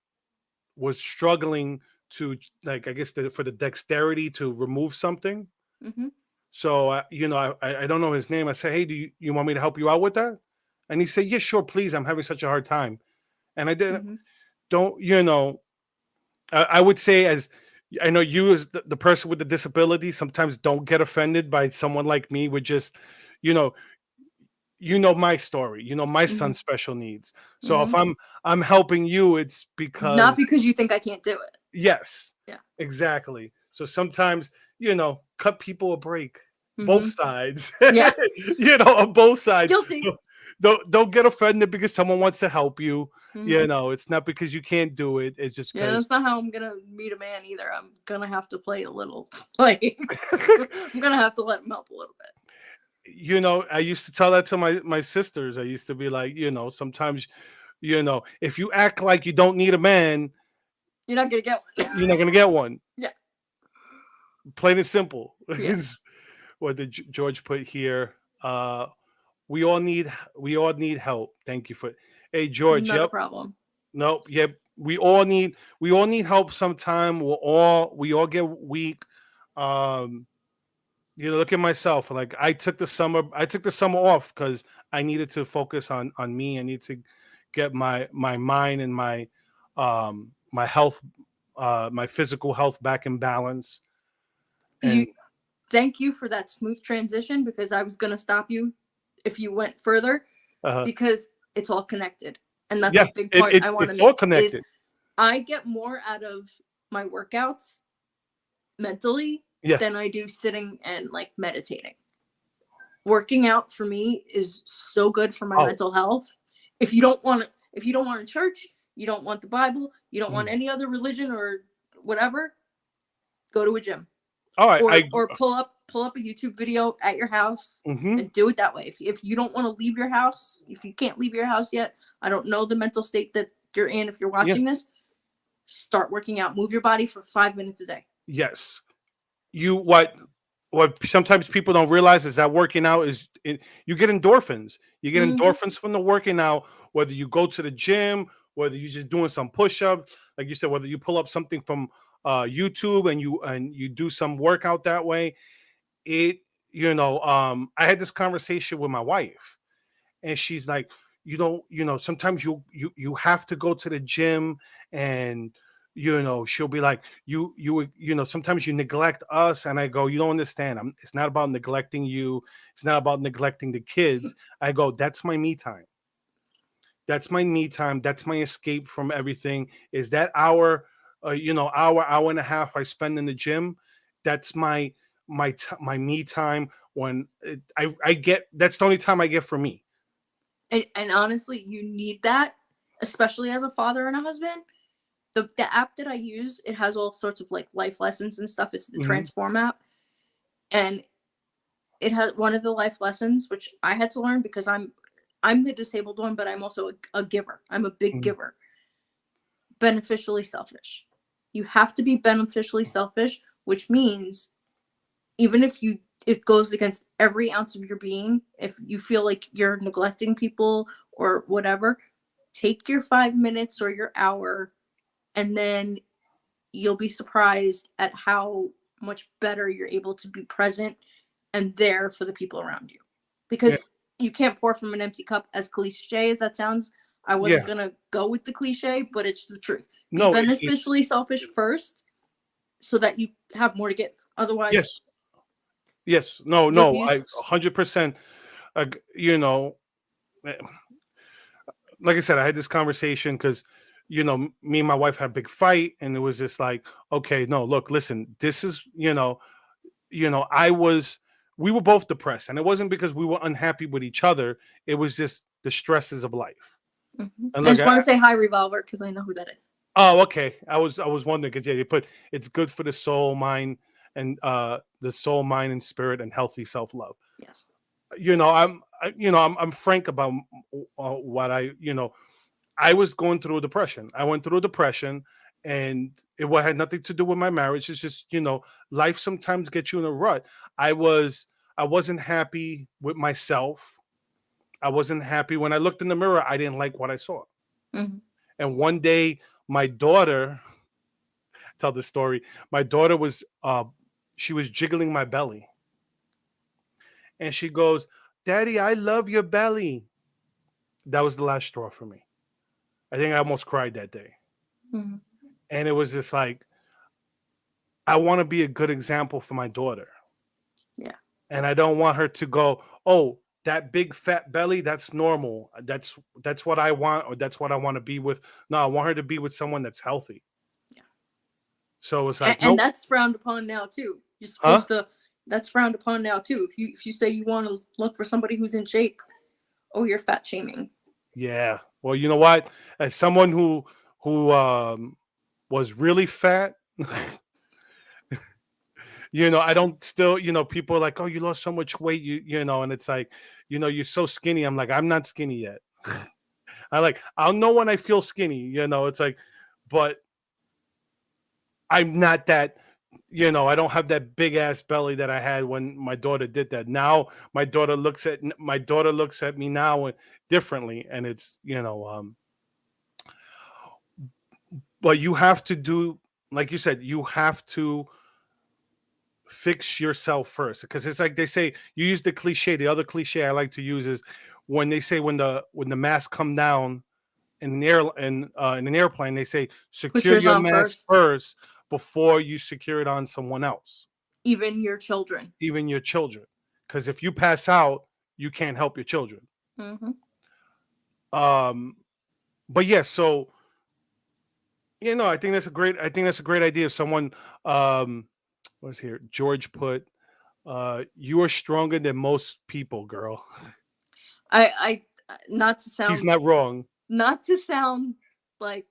was struggling to, like, I guess for the dexterity to remove something. Mm-hmm. So I don't know his name. I said, "Hey, do you want me to help you out with that?" And he said, "Yeah, sure, please. I'm having such a hard time." And I didn't Mm-hmm. don't I would say, as I know you as the person with the disability, sometimes don't get offended by someone like me with just, you know, my story, my Mm-hmm. son's special needs. So if Mm-hmm. I'm helping you, it's Not because because you think I can't do it. yes, Yeah. exactly. So sometimes, cut people a break. Both Mm-hmm. sides. Yeah. On both sides. Guilty. Don't get offended because someone wants to help you. Mm-hmm. It's not because you can't do it. It's just Yeah, because that's not how I'm gonna meet a man either. I'm gonna have to play a little. Like, I'm gonna have to let him help a little bit. I used to tell that to my sisters. I used to be like, sometimes, if you act like you don't need a man, You're not gonna get one. you're not gonna get one. Yeah. Plain and simple. Yeah. What did George put here? We all need help. Thank you for. Hey, George. Not a Yep. problem. Nope. Yep. We all need help sometime. We all get weak. Um, look at myself. Like I took the summer off because I needed to focus on me. I need to get my mind and my health, my physical health back in balance. And You thank you for that smooth transition because I was gonna stop you if you went further because it's all connected. And that's yeah, a big it, point it I want to it's all make is connected. I get more out of my workouts mentally Yeah. than I do sitting and like meditating. Working out for me is so good for my Oh. mental health. If you don't want a church, you don't want the Bible, you don't want any other religion or whatever, go to a gym. All right. Or pull up a YouTube video at your house Mhm. and do it that way. If you don't want to leave your house, if you can't leave your house yet, I don't know the mental state that you're in if you're Yeah. watching this, start working out. Move your body for 5 minutes a day. Yes. What sometimes people don't realize is that working out you get endorphins. You get Mm-hmm. endorphins from the working out, whether you go to the gym, whether you're just doing some push-ups, like you said, whether you pull up something from YouTube and you do some workout that way. It I had this conversation with my wife, and she's like, sometimes you have to go to the gym, and she'll be like, sometimes you neglect us. And I go, you don't understand. It's not about neglecting you. It's not about neglecting the kids. I go, that's my me time. That's my me time. That's my escape from everything. Is that hour and a half I spend in the gym? That's my me time. When I get, that's the only time I get for me. And honestly, you need that, especially as a father and a husband. The app that I use, it has all sorts of like life lessons and stuff. It's the Mhm. Transform app. And it has one of the life lessons, which I had to learn because I'm the disabled one, but I'm also a giver. I'm a big Mhm. giver. Beneficially selfish. You have to be beneficially selfish, which means even if it goes against every ounce of your being, if you feel like you're neglecting people or whatever, take your 5 minutes or your hour, and then you'll be surprised at how much better you're able to be present and there for the people around you. Yeah. Because you can't pour from an empty cup, as cliche as that sounds. I wasn't Yeah. going to go with the cliche, but it's the truth. Be No. beneficially selfish first so that you have more to give. Otherwise, Yes. Yes. No. you'll No. be I useless. 100%. you know, eh, like I said, I had this conversation because, me and my wife had a big fight, and it was just like, okay, no, look, listen, this is, we were both depressed, and it wasn't because we were unhappy with each other. It was just the stresses of life. And I look, just want to say hi, Revolver, because I know who that is. oh, okay. I was wondering because you put it's good for the soul, mind, and the soul, mind, and spirit, and healthy self love. Yes. I'm frank about what I was going through a depression. I went through a depression, and had nothing to do with my marriage. It's just, life sometimes gets you in a rut. I wasn't happy with myself. I wasn't happy when I looked in the mirror. I didn't like what I saw. Mm-hmm. And one day, my daughter, tell the story. My daughter she was jiggling my belly, and she goes, "Daddy, I love your belly." That was the last straw for me. I think I almost cried that day. Mm-hmm. And it was just like, I want to be a good example for my daughter. Yeah. And I don't want her to go, "Oh, that big fat belly, that's normal. That's what I want, or that's what I want to be with." No, I want her to be with someone that's healthy. Yeah. So it's like, and nope. that's frowned upon now too. You're Huh? supposed to. That's frowned upon now too. If you say you want to look for somebody who's in shape, oh, you're fat shaming. Yeah. Well, you know what? As someone who was really fat, I don't still, people are like, "Oh, you lost so much weight," and it's like, you're so skinny. I'm like, I'm not skinny yet. I'll know when I feel skinny, it's like, but I'm not that, I don't have that big ass belly that I had when my daughter did that. Now my daughter looks at me now differently, and it's, but you have to do, like you said, you have to fix yourself first, because it's like they say, you use the cliche. The other cliche I like to use is when they say, when the mask come down in in an airplane, they say, Put secure yours your on mask first. first before you secure it on someone else, Even your children. even your children, because if you pass out, you can't help your children. Mm-hmm. um but yeah, so I think that's a great idea. Someone, what's here, George put, you are stronger than most people, girl. I not to He's sound not wrong. Like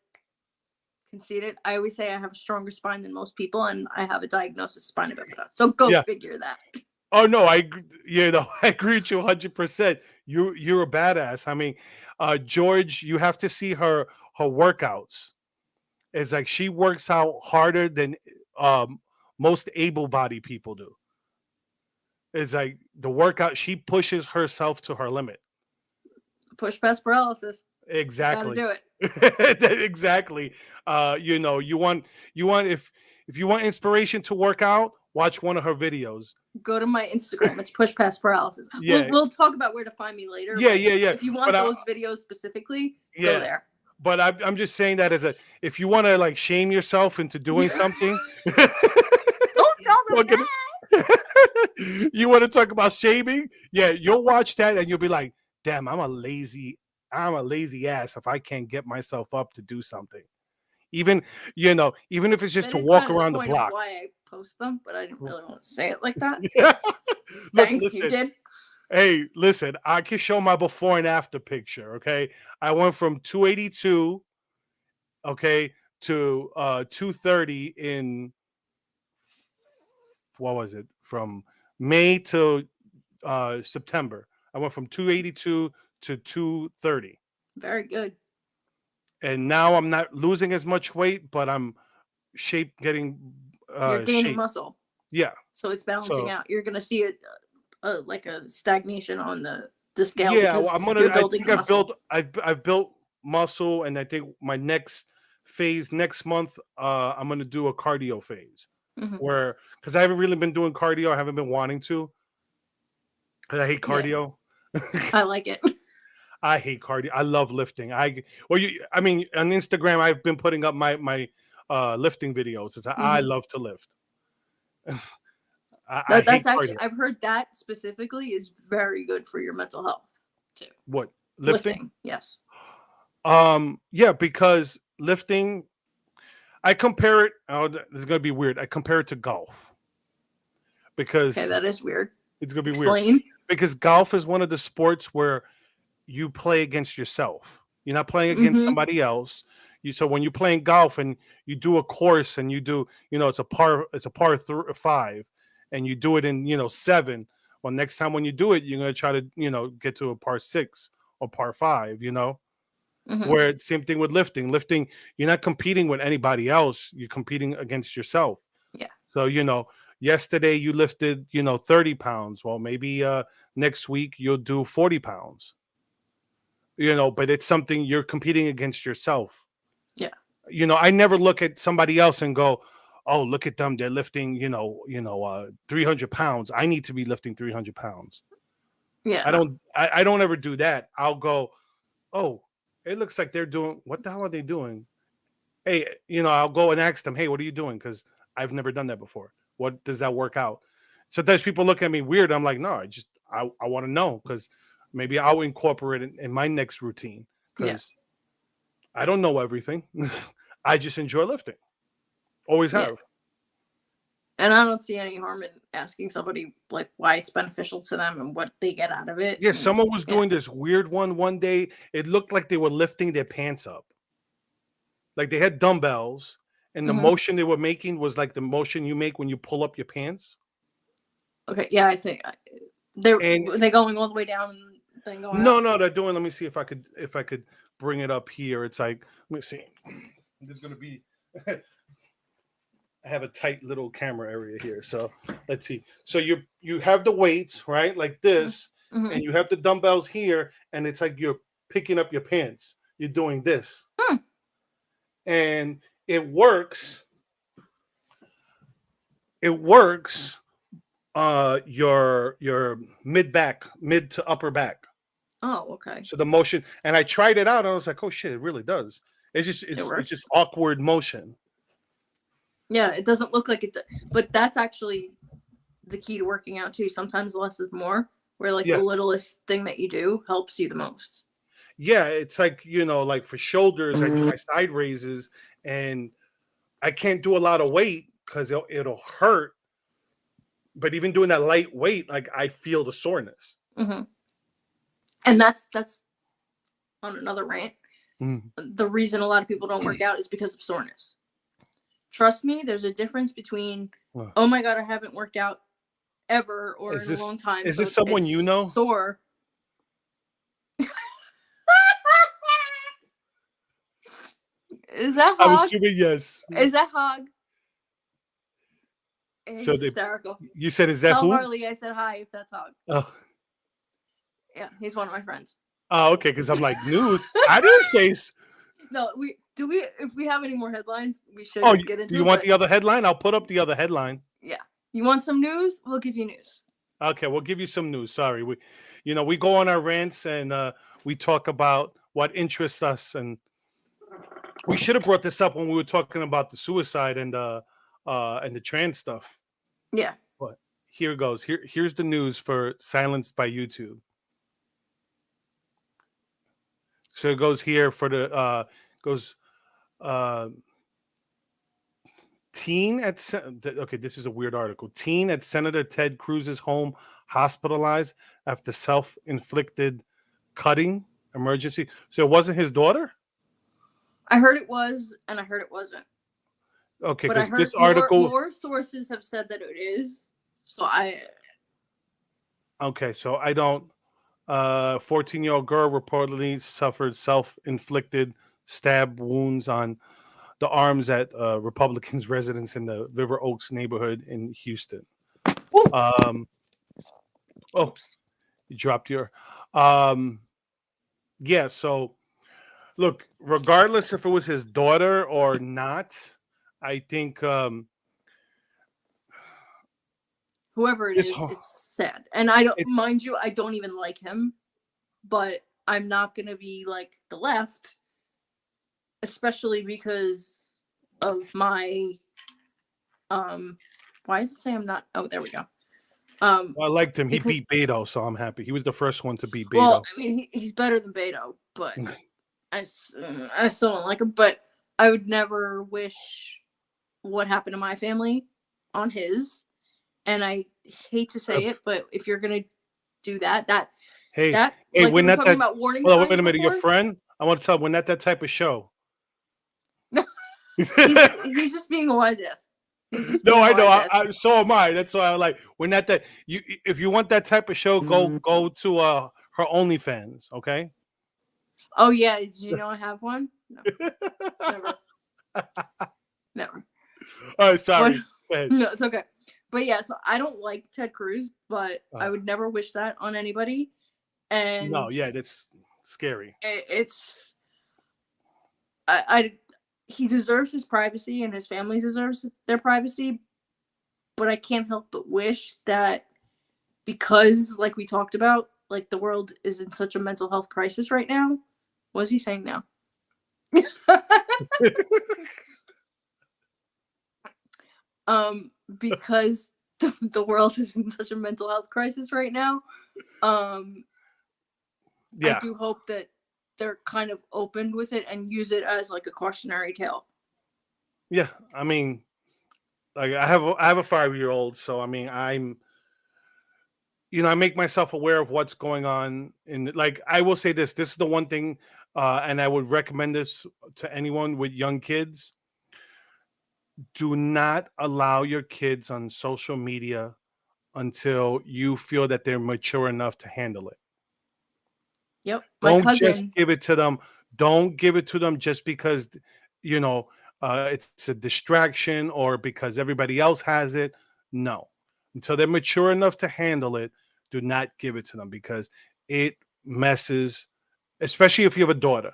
conceited. I always say I have a stronger spine than most people, and I have a diagnosis of spina bifida. So go Yeah. figure that. Oh no, I agree with you 100%. You're a badass. I mean, George, you have to see her workouts. It's like she works out harder than um, most able-bodied people do. It's like the workout, she pushes herself to her limit. Push past paralysis. Exactly. Gotta do it. Exactly. If you want inspiration to work out, watch one of her videos. Go to my Instagram. It's push past paralysis. Yeah. We'll talk about where to find me later. Yeah. If you want those videos specifically, go there. But I'm just saying that if you want to like shame yourself into doing something, don't tell them that. You want to talk about shaming? Yeah, you'll watch that and you'll be like, damn, I'm a lazy ass if I can't get myself up to do something. Even if it's just that to walk around the block. Why I post them, but I didn't really want to say it like that. Thanks, listen, you did. Hey, listen, I can show my before and after picture. Okay, I went from 282, okay, to 230 in, what was it, from May to September. I went from 282 to 230. Very good. And now I'm not losing as much weight, but I'm getting you're gaining shape. muscle. Yeah. So it's balancing out. You're gonna see like a stagnation on the scale. Yeah, because you're building muscle. I've built muscle, and I think my next phase next month, I'm gonna do a cardio phase, where, because I haven't really been doing cardio, I haven't been wanting to, because I hate cardio. Yeah. I like it. I hate cardio. I love lifting. I mean, on Instagram, I've been putting up my lifting videos. I love to lift. I That's hate actually, cardio. I've heard that specifically is very good for your mental health too. What, lifting? Yes. Yeah, because lifting, I compare it. Oh, this is gonna be weird. I compare it to golf Okay, because that is weird. it's gonna be weird. Explain. Because golf is one of the sports where you play against yourself. You're not playing against Mm-hmm. somebody else. So when you're playing golf and you do a course and you do, it's a five, and you do it in 7. Well, next time when you do it, you're gonna try to get to a par 6 or par 5. Mm-hmm. Where same thing with lifting. Lifting, you're not competing with anybody else. You're competing against yourself. Yeah. So yesterday you lifted 30 pounds. Well, maybe next week you'll do 40 pounds. But it's something you're competing against yourself. Yeah. I never look at somebody else and go, oh, look at them, they're lifting 300 pounds. I need to be lifting 300 pounds. Yeah. I don't ever do that. I'll go, oh, it looks like they're doing, what the hell are they doing? Hey, I'll go and ask them, hey, what are you doing? Because I've never done that before. What does that work out? Sometimes people look at me weird. I'm like, no, I want to know, because maybe I'll incorporate it in my next routine, because I don't know everything. I just enjoy lifting. Always have. And I don't see any harm in asking somebody like why it's beneficial to them and what they get out of it. Yeah, someone was doing this weird one day. It looked like they were lifting their pants up. Like they had dumbbells, and the motion they were making was like the motion you make when you pull up your pants. Okay, yeah, I think they're going all the way down and then going No, up? no, they're doing. Let me see if I could bring it up here. It's like, let me see. There's gonna be. I have a tight little camera area here, so let's see. So you have the weights, right, like this, and you have the dumbbells here, and it's like you're picking up your pants. You're doing this, and it works. It works. Your mid to upper back. Oh, okay. So the motion, and I tried it out, and I was like, oh shit, it really does. It's just awkward motion. Yeah, it doesn't look like it, but that's actually the key to working out too. Sometimes less is more, where like the littlest thing that you do helps you the most. Yeah, it's like, like for shoulders, I do my side raises, and I can't do a lot of weight because it'll hurt. But even doing that light weight, like I feel the soreness. And that's on another rant. The reason a lot of people don't work out is because of soreness. Trust me, there's a difference between, oh my God, I haven't worked out ever or in a long time. Is this someone you know? Sore. Is that Hog? I'm assuming yes. Is that Hog? So hysterical. You said, is that Tell who? Harley I said hi if that's Hog. Oh. Yeah, he's one of my friends. Oh, okay, because I'm like, news? I didn't say... No, if we have any more headlines, we should get into. Do you want the other headline? I'll put up the other headline. Yeah. You want some news? We'll give you news. Okay, we'll give you some news. Sorry. We go on our rants, and we talk about what interests us, and we should have brought this up when we were talking about the suicide and the trans stuff. Yeah. But here it goes. Here's the news for Silenced by YouTube. So it goes here for the teen at okay, this is a weird article. Teen at Senator Ted Cruz's home hospitalized after self-inflicted cutting emergency. So it wasn't his daughter? I heard it was, and I heard it wasn't. Okay, but I heard this article more sources have said that it is. So Okay, so I don't 14-year-old girl reportedly suffered self-inflicted stab wounds on the arms at Republicans' residence in the River Oaks neighborhood in Houston. You dropped your... yeah, so look, regardless if it was his daughter or not, I think... whoever it is, it's sad. And mind you, I don't even like him, but I'm not going to be like the left, especially because of my, why does it say I'm not? Oh, there we go. I liked him. He Because, beat Beto, so I'm happy. He was the first one to beat well, Beto. I mean, he's better than Beto, but I still don't like him. But I would never wish what happened to my family on his. And I hate to say it, but if you're gonna do that, Hey, that hey, like we we're were not talking that. about warning Hold on, wait signs a minute. Your before. friend, I want to tell. We're not that type of show. No, he's just being a wise ass. He's just No, being a I know. wise ass. So am I. That's why I'm like, we're not that. You, if you want that type of show, go to her OnlyFans. Okay. Oh yeah, did you know I have one? No, never, never. Oh, But sorry. no, it's okay. But yeah, so I don't like Ted Cruz, but I would never wish that on anybody. And No, yeah, that's scary. it's I he deserves his privacy and his family deserves their privacy, but I can't help but wish that because, like we talked about, like the world is in such a mental health crisis right now. What is he saying now? Because the world is in such a mental health crisis right now. Yeah. I do hope that they're kind of open with it and use it as like a cautionary tale. Yeah, I mean, like I have a 5-year-old, so I mean, I'm, I make myself aware of what's going on. And like I will say this is the one thing, and I would recommend this to anyone with young kids. Do not allow your kids on social media until you feel that they're mature enough to handle it. Yep, my Don't just cousin. give it to them. Don't give it to them just because, you know, it's a distraction or because everybody else has it. No, until they're mature enough to handle it, do not give it to them because it messes, especially if you have a daughter.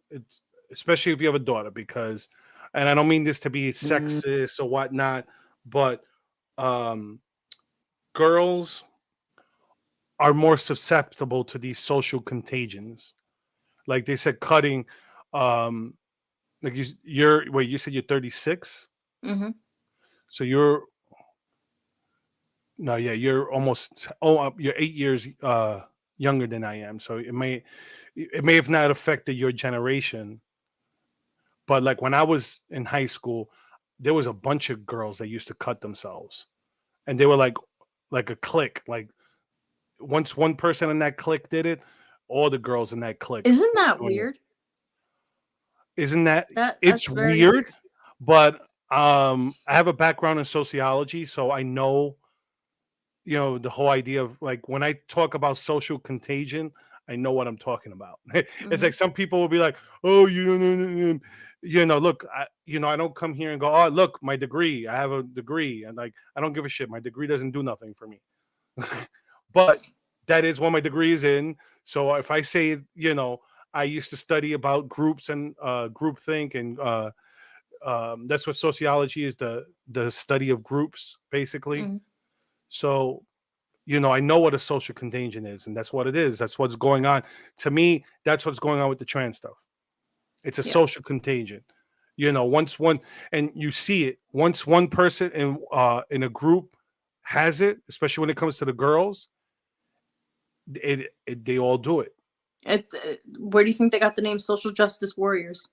It's especially if you have a daughter because, and I don't mean this to be sexist or whatnot, but um, girls are more susceptible to these social contagions. Like they said, cutting. Um, like you said you're 36, Mm-hmm. so no, yeah, you're almost you're 8 years younger than I am. So it may have not affected your generation, but like when I was in high school, there was a bunch of girls that used to cut themselves, and they were like a clique. Like once one person in that clique did it, all the girls in that clique Isn't were that doing it. weird? Isn't that That's it's very weird, weird. but I have a background in sociology, so I know, the whole idea of like when I talk about social contagion, I know what I'm talking about. It's Mm-hmm. like some people will be like, "Oh, look, I don't come here and go, oh, look, my degree, I have a degree," and like I don't give a shit. My degree doesn't do nothing for me, but that is what my degree is in. So if I say, I used to study about groups and group think and that's what sociology is, the study of groups basically. Mm-hmm. So I know what a social contagion is, and that's what it is. That's what's going on. To me, that's what's going on with the trans stuff. It's a Yeah. social contagion. Once one, and you see it, once one person in a group has it, especially when it comes to the girls, they all do it. Where do you think they got the name social justice warriors?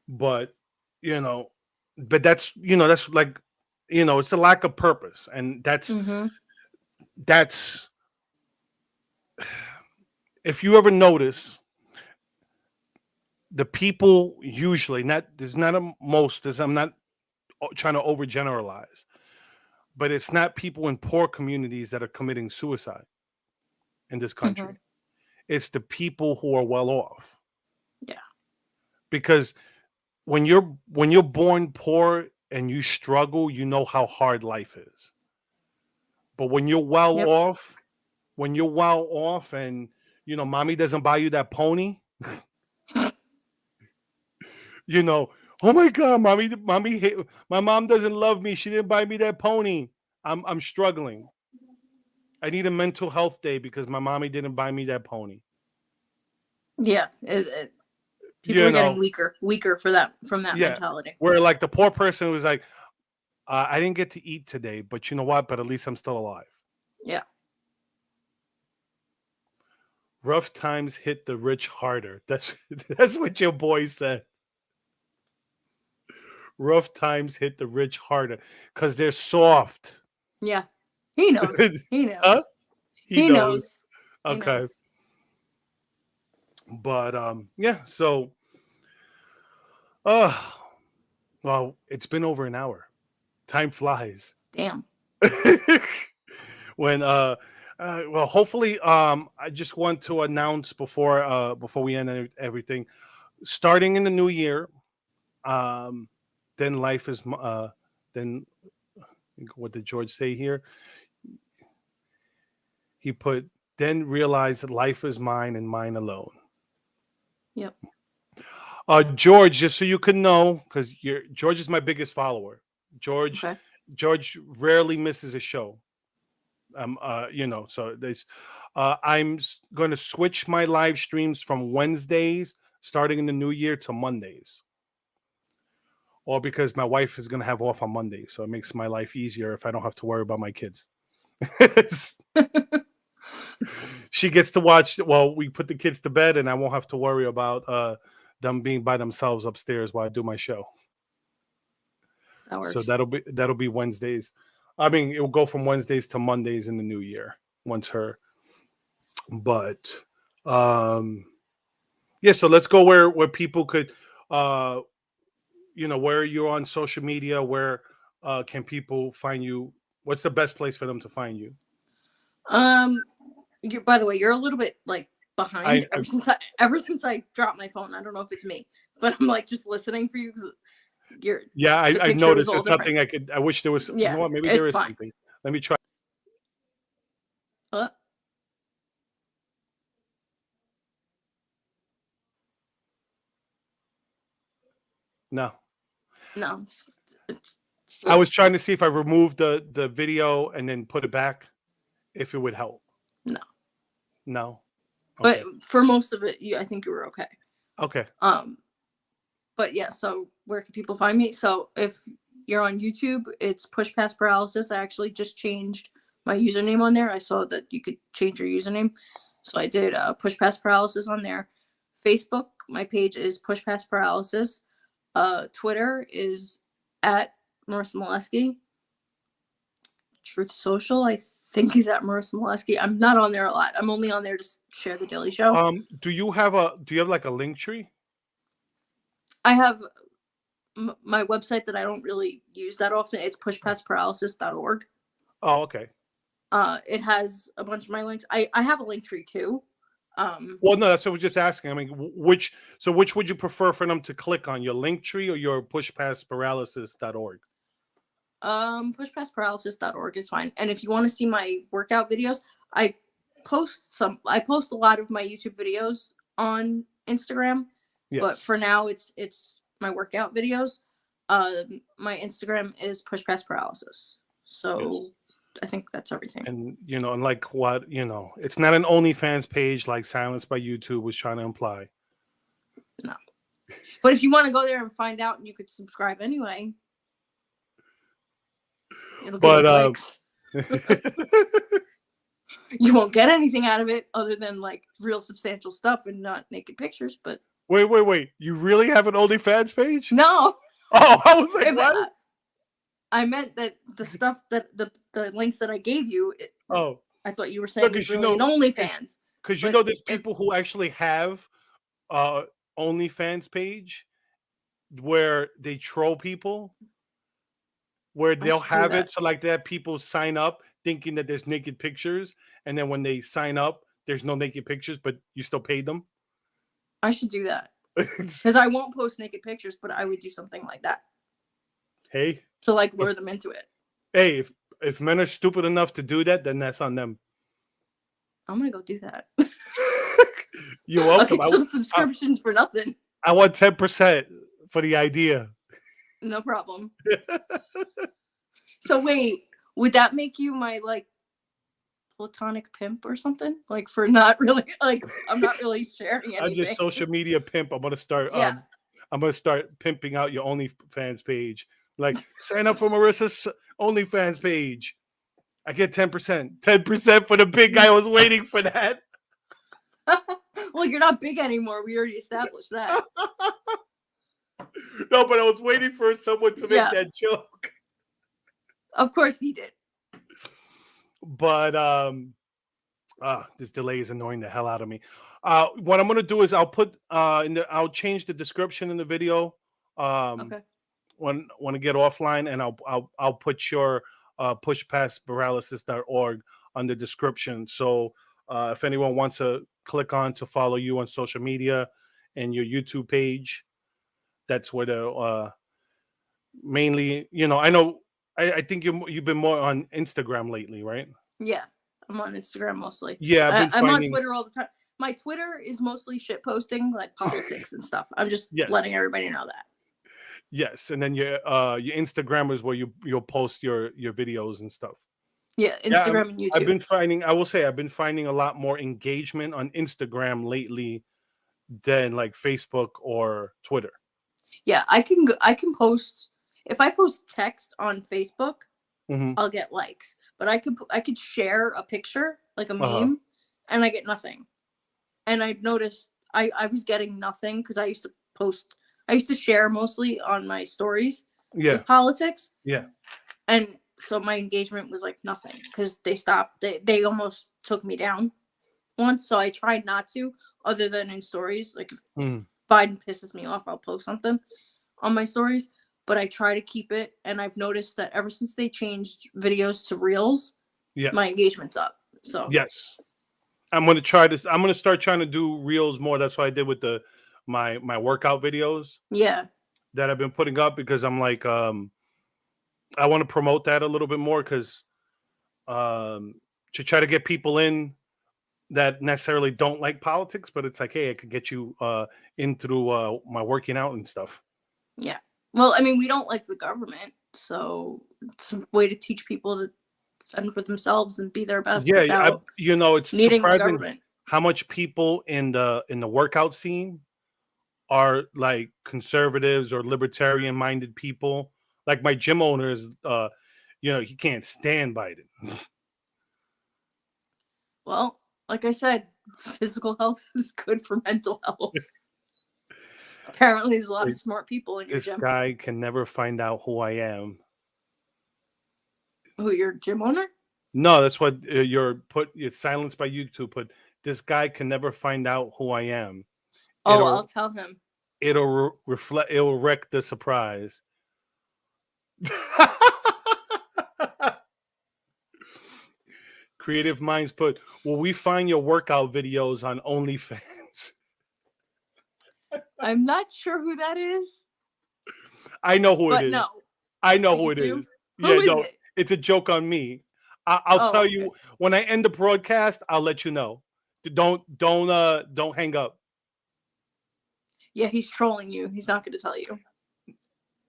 But you know, but that's like, it's a lack of purpose, and Mm-hmm. that's if you ever notice, the people usually, not there's not a most, as I'm not trying to overgeneralize, but it's not people in poor communities that are committing suicide in this Mm-hmm. country. It's the people who are well off, Yeah. because when you're born poor and you struggle, you know how hard life is. But Yep. when you're well off and mommy doesn't buy you that pony, you know, oh my god, my mom doesn't love me. She didn't buy me that pony. I'm struggling. I need a mental health day because my mommy didn't buy me that pony. Yeah. People You are getting know, weaker for that from that yeah. mentality. Where like the poor person was like, I didn't get to eat today, but you know what? But at least I'm still alive. Yeah. Rough times hit the rich harder. That's what your boy said. Rough times hit the rich harder because they're soft. Yeah. He knows. He Huh? knows. He He knows. knows. He Okay. knows. But yeah, so well, it's been over an hour. Time flies. Damn. When well, hopefully I just want to announce before we end everything, starting in the new year, then life is then what did George say here? He put, then realize that life is mine and mine alone. Yep. George, just so you can know, because George is my biggest follower. George rarely misses a show. So there's I'm going to switch my live streams from Wednesdays starting in the new year to Mondays. Or because my wife is going to have off on Mondays, so it makes my life easier if I don't have to worry about my kids. She gets to watch. Well, we put the kids to bed, and I won't have to worry about them being by themselves upstairs while I do my show. That works. So that'll be Wednesdays. I mean, it will go from Wednesdays to Mondays in the new year once her. But yeah. So let's go where people could, where you're on social media. Where can people find you? What's the best place for them to find you? By the way, you're a little bit like behind ever since I dropped my phone. I don't know if it's me, but I'm like just listening for you because you're. Yeah, I noticed there's different. nothing I could. I wish there was. Yeah, you know what? Maybe there is fine. something. Let me try. No. It's I was trying to see if I removed the video and then put it back, if it would help. No. Okay. But for most of it, I think you were okay. Okay. But yeah, so where can people find me? So if you're on YouTube, it's Push Past Paralysis. I actually just changed my username on there. I saw that you could change your username. So I did Push Past Paralysis on there. Facebook, my page is Push Past Paralysis. Twitter is at Marissa Molesky. Truth Social, I think, is at Marissa Molesky. I'm not on there a lot. I'm only on there to share the Daily Show. Do you have like a link tree? I have my website that I don't really use that often. It's pushpastparalysis.org. Oh, okay. It has a bunch of my links. I have a link tree too. Well, no, that's what I was just asking. I mean, which would you prefer for them to click on, your link tree or your pushpastparalysis.org? Pushpastparalysis.org is fine. And if you want to see my workout videos, I post a lot of my YouTube videos on Instagram. Yes. But for now it's my workout videos. My Instagram is pushpastparalysis. So yes. I think that's everything. And and like what, it's not an OnlyFans page like Silence by YouTube was trying to imply. No. But if you want to go there and find out, and you could subscribe anyway. It'll get likes. You won't get anything out of it other than like real substantial stuff and not naked pictures. But wait! You really have an OnlyFans page? No. Oh, I was like, what? I meant that the stuff that the links that I gave you. I thought you were saying it's really an OnlyFans. Because there's people who actually have OnlyFans page where they troll people. Where they'll have it so like that people sign up thinking that there's naked pictures, and then when they sign up, there's no naked pictures, but you still paid them. I should do that because I won't post naked pictures, but I would do something like that. Hey, to like lure them into it. Hey, if men are stupid enough to do that, then that's on them. I'm gonna go do that. You're welcome. I'll get some subscriptions for nothing. I want 10% for the idea. No problem. So wait, would that make you my like platonic pimp or something? Like for not really like I'm not really sharing anything. I'm just social media pimp. I'm gonna start. I'm gonna start pimping out your OnlyFans page Like, sign up for Marissa's OnlyFans page. I get 10%. 10% for the big guy. I was waiting for that. Well, you're not big anymore. We already established that. No, but I was waiting for someone to make that joke. Of course he did. But this delay is annoying the hell out of me. What I'm gonna do is I'll put I'll change the description in the video. Okay. When I get offline, and I'll put your pushpastparalysis.org on the description. So if anyone wants to click on to follow you on social media and your YouTube page, that's where the mainly, I know I think you've been more on Instagram lately, right? Yeah, I'm on Instagram mostly. Yeah, I'm on Twitter all the time. My Twitter is mostly shit posting, like politics and stuff. I'm just letting everybody know that. Yes, and then your Instagram is where you'll post your videos and stuff. Yeah, Instagram and YouTube. I've been finding a lot more engagement on Instagram lately than like Facebook or Twitter. Yeah, I can post, if I post text on Facebook, I'll get likes. But I could share a picture, like a meme, and I get nothing. And I noticed I was getting nothing because I used to share mostly on my stories with politics. Yeah. And so my engagement was like nothing because they stopped. They almost took me down once. So I tried not to, other than in stories. Like if Biden pisses me off, I'll post something on my stories. But I try to keep it. And I've noticed that ever since they changed videos to Reels, my engagement's up. So yes. I'm going to try this. I'm going to start trying to do Reels more. That's what I did with my workout videos. Yeah. That I've been putting up, because I'm like, I want to promote that a little bit more, because to try to get people in that necessarily don't like politics, but it's like, hey, I could get you in through my working out and stuff. Yeah. Well, I mean, we don't like the government, so it's a way to teach people to fend for themselves and be their best. Yeah, it's surprising the how much people in the workout scene are like conservatives or libertarian minded people. Like my gym owner is, he can't stand Biden. Well, like I said, physical health is good for mental health. Apparently, there's a lot of smart people in your gym. This guy can never find out who I am. Who, your gym owner? No, that's what it's silenced by YouTube. But this guy can never find out who I am. I'll tell him. It'll wreck the surprise. Creative Minds put, will we find your workout videos on OnlyFans? I'm not sure who that is. I know who it is. No. I know who it is. Who is it? It's a joke on me. I'll tell you when I end the broadcast. I'll let you know. Don't hang up. Yeah, he's trolling you. He's not going to tell you.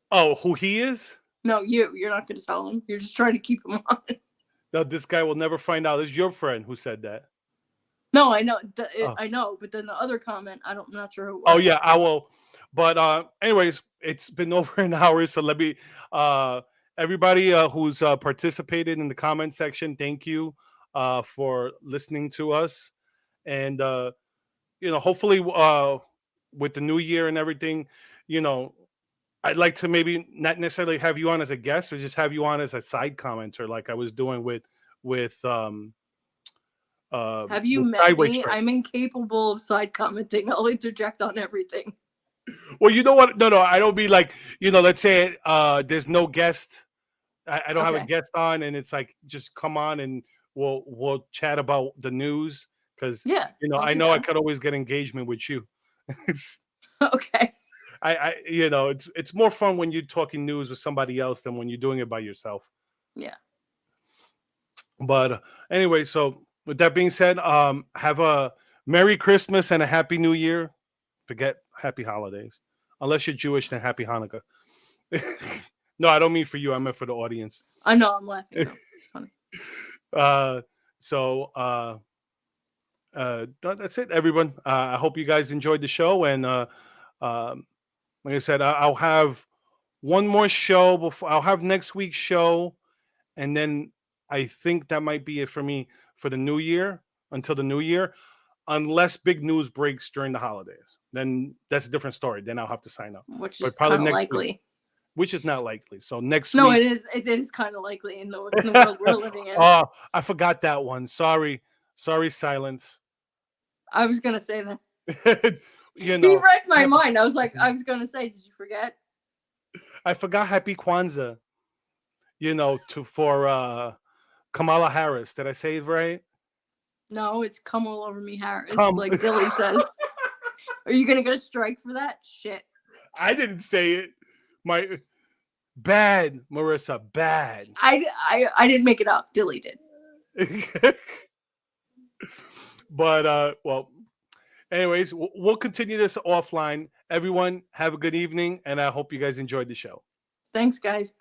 Oh, who he is? No, you're not going to tell him. You're just trying to keep him on. No, this guy will never find out. It's your friend who said that. No, I know. I know, but then the other comment, I'm not sure who. Oh yeah, I will. But anyways, it's been over an hour, so let me everybody who's participated in the comment section, thank you for listening to us. And hopefully with the new year and everything, I'd like to maybe not necessarily have you on as a guest, or just have you on as a side commenter, like I was doing with have you met me? Strike. I'm incapable of side commenting. I'll interject on everything. Well, you know what? No, I don't be like, let's say there's no guest. I don't have a guest on, and it's like, just come on and we'll chat about the news, because I know I could always get engagement with you. It's okay. It's more fun when you're talking news with somebody else than when you're doing it by yourself. Yeah. But anyway, so with that being said, have a Merry Christmas and a Happy New Year. Forget Happy Holidays. Unless you're Jewish, then Happy Hanukkah. No, I don't mean for you. I meant for the audience. I know, I'm laughing. It's funny. That's it, everyone. I hope you guys enjoyed the show. And like I said, I'll have one more show before I'll have next week's show, and then I think that might be it for me for the new year, until the new year, unless big news breaks during the holidays. Then that's a different story. Then I'll have to sign up. Which But is probably kind of next likely. week, which is not likely. So next No, week. it is. It is kind of likely in the world we're living in. Oh, I forgot that one. Sorry, silence. I was gonna say that. You He know, read my mind. I was gonna say, did you forget? I forgot Happy Kwanzaa. You know, for Kamala Harris. Did I say it right? No, it's come all over me, Harris. Come. Like Dilly says. Are you gonna get a strike for that? Shit. I didn't say it. My bad, Marissa. Bad. I didn't make it up. Dilly did. But well, anyways, we'll continue this offline. Everyone, have a good evening, and I hope you guys enjoyed the show. Thanks, guys. Bye.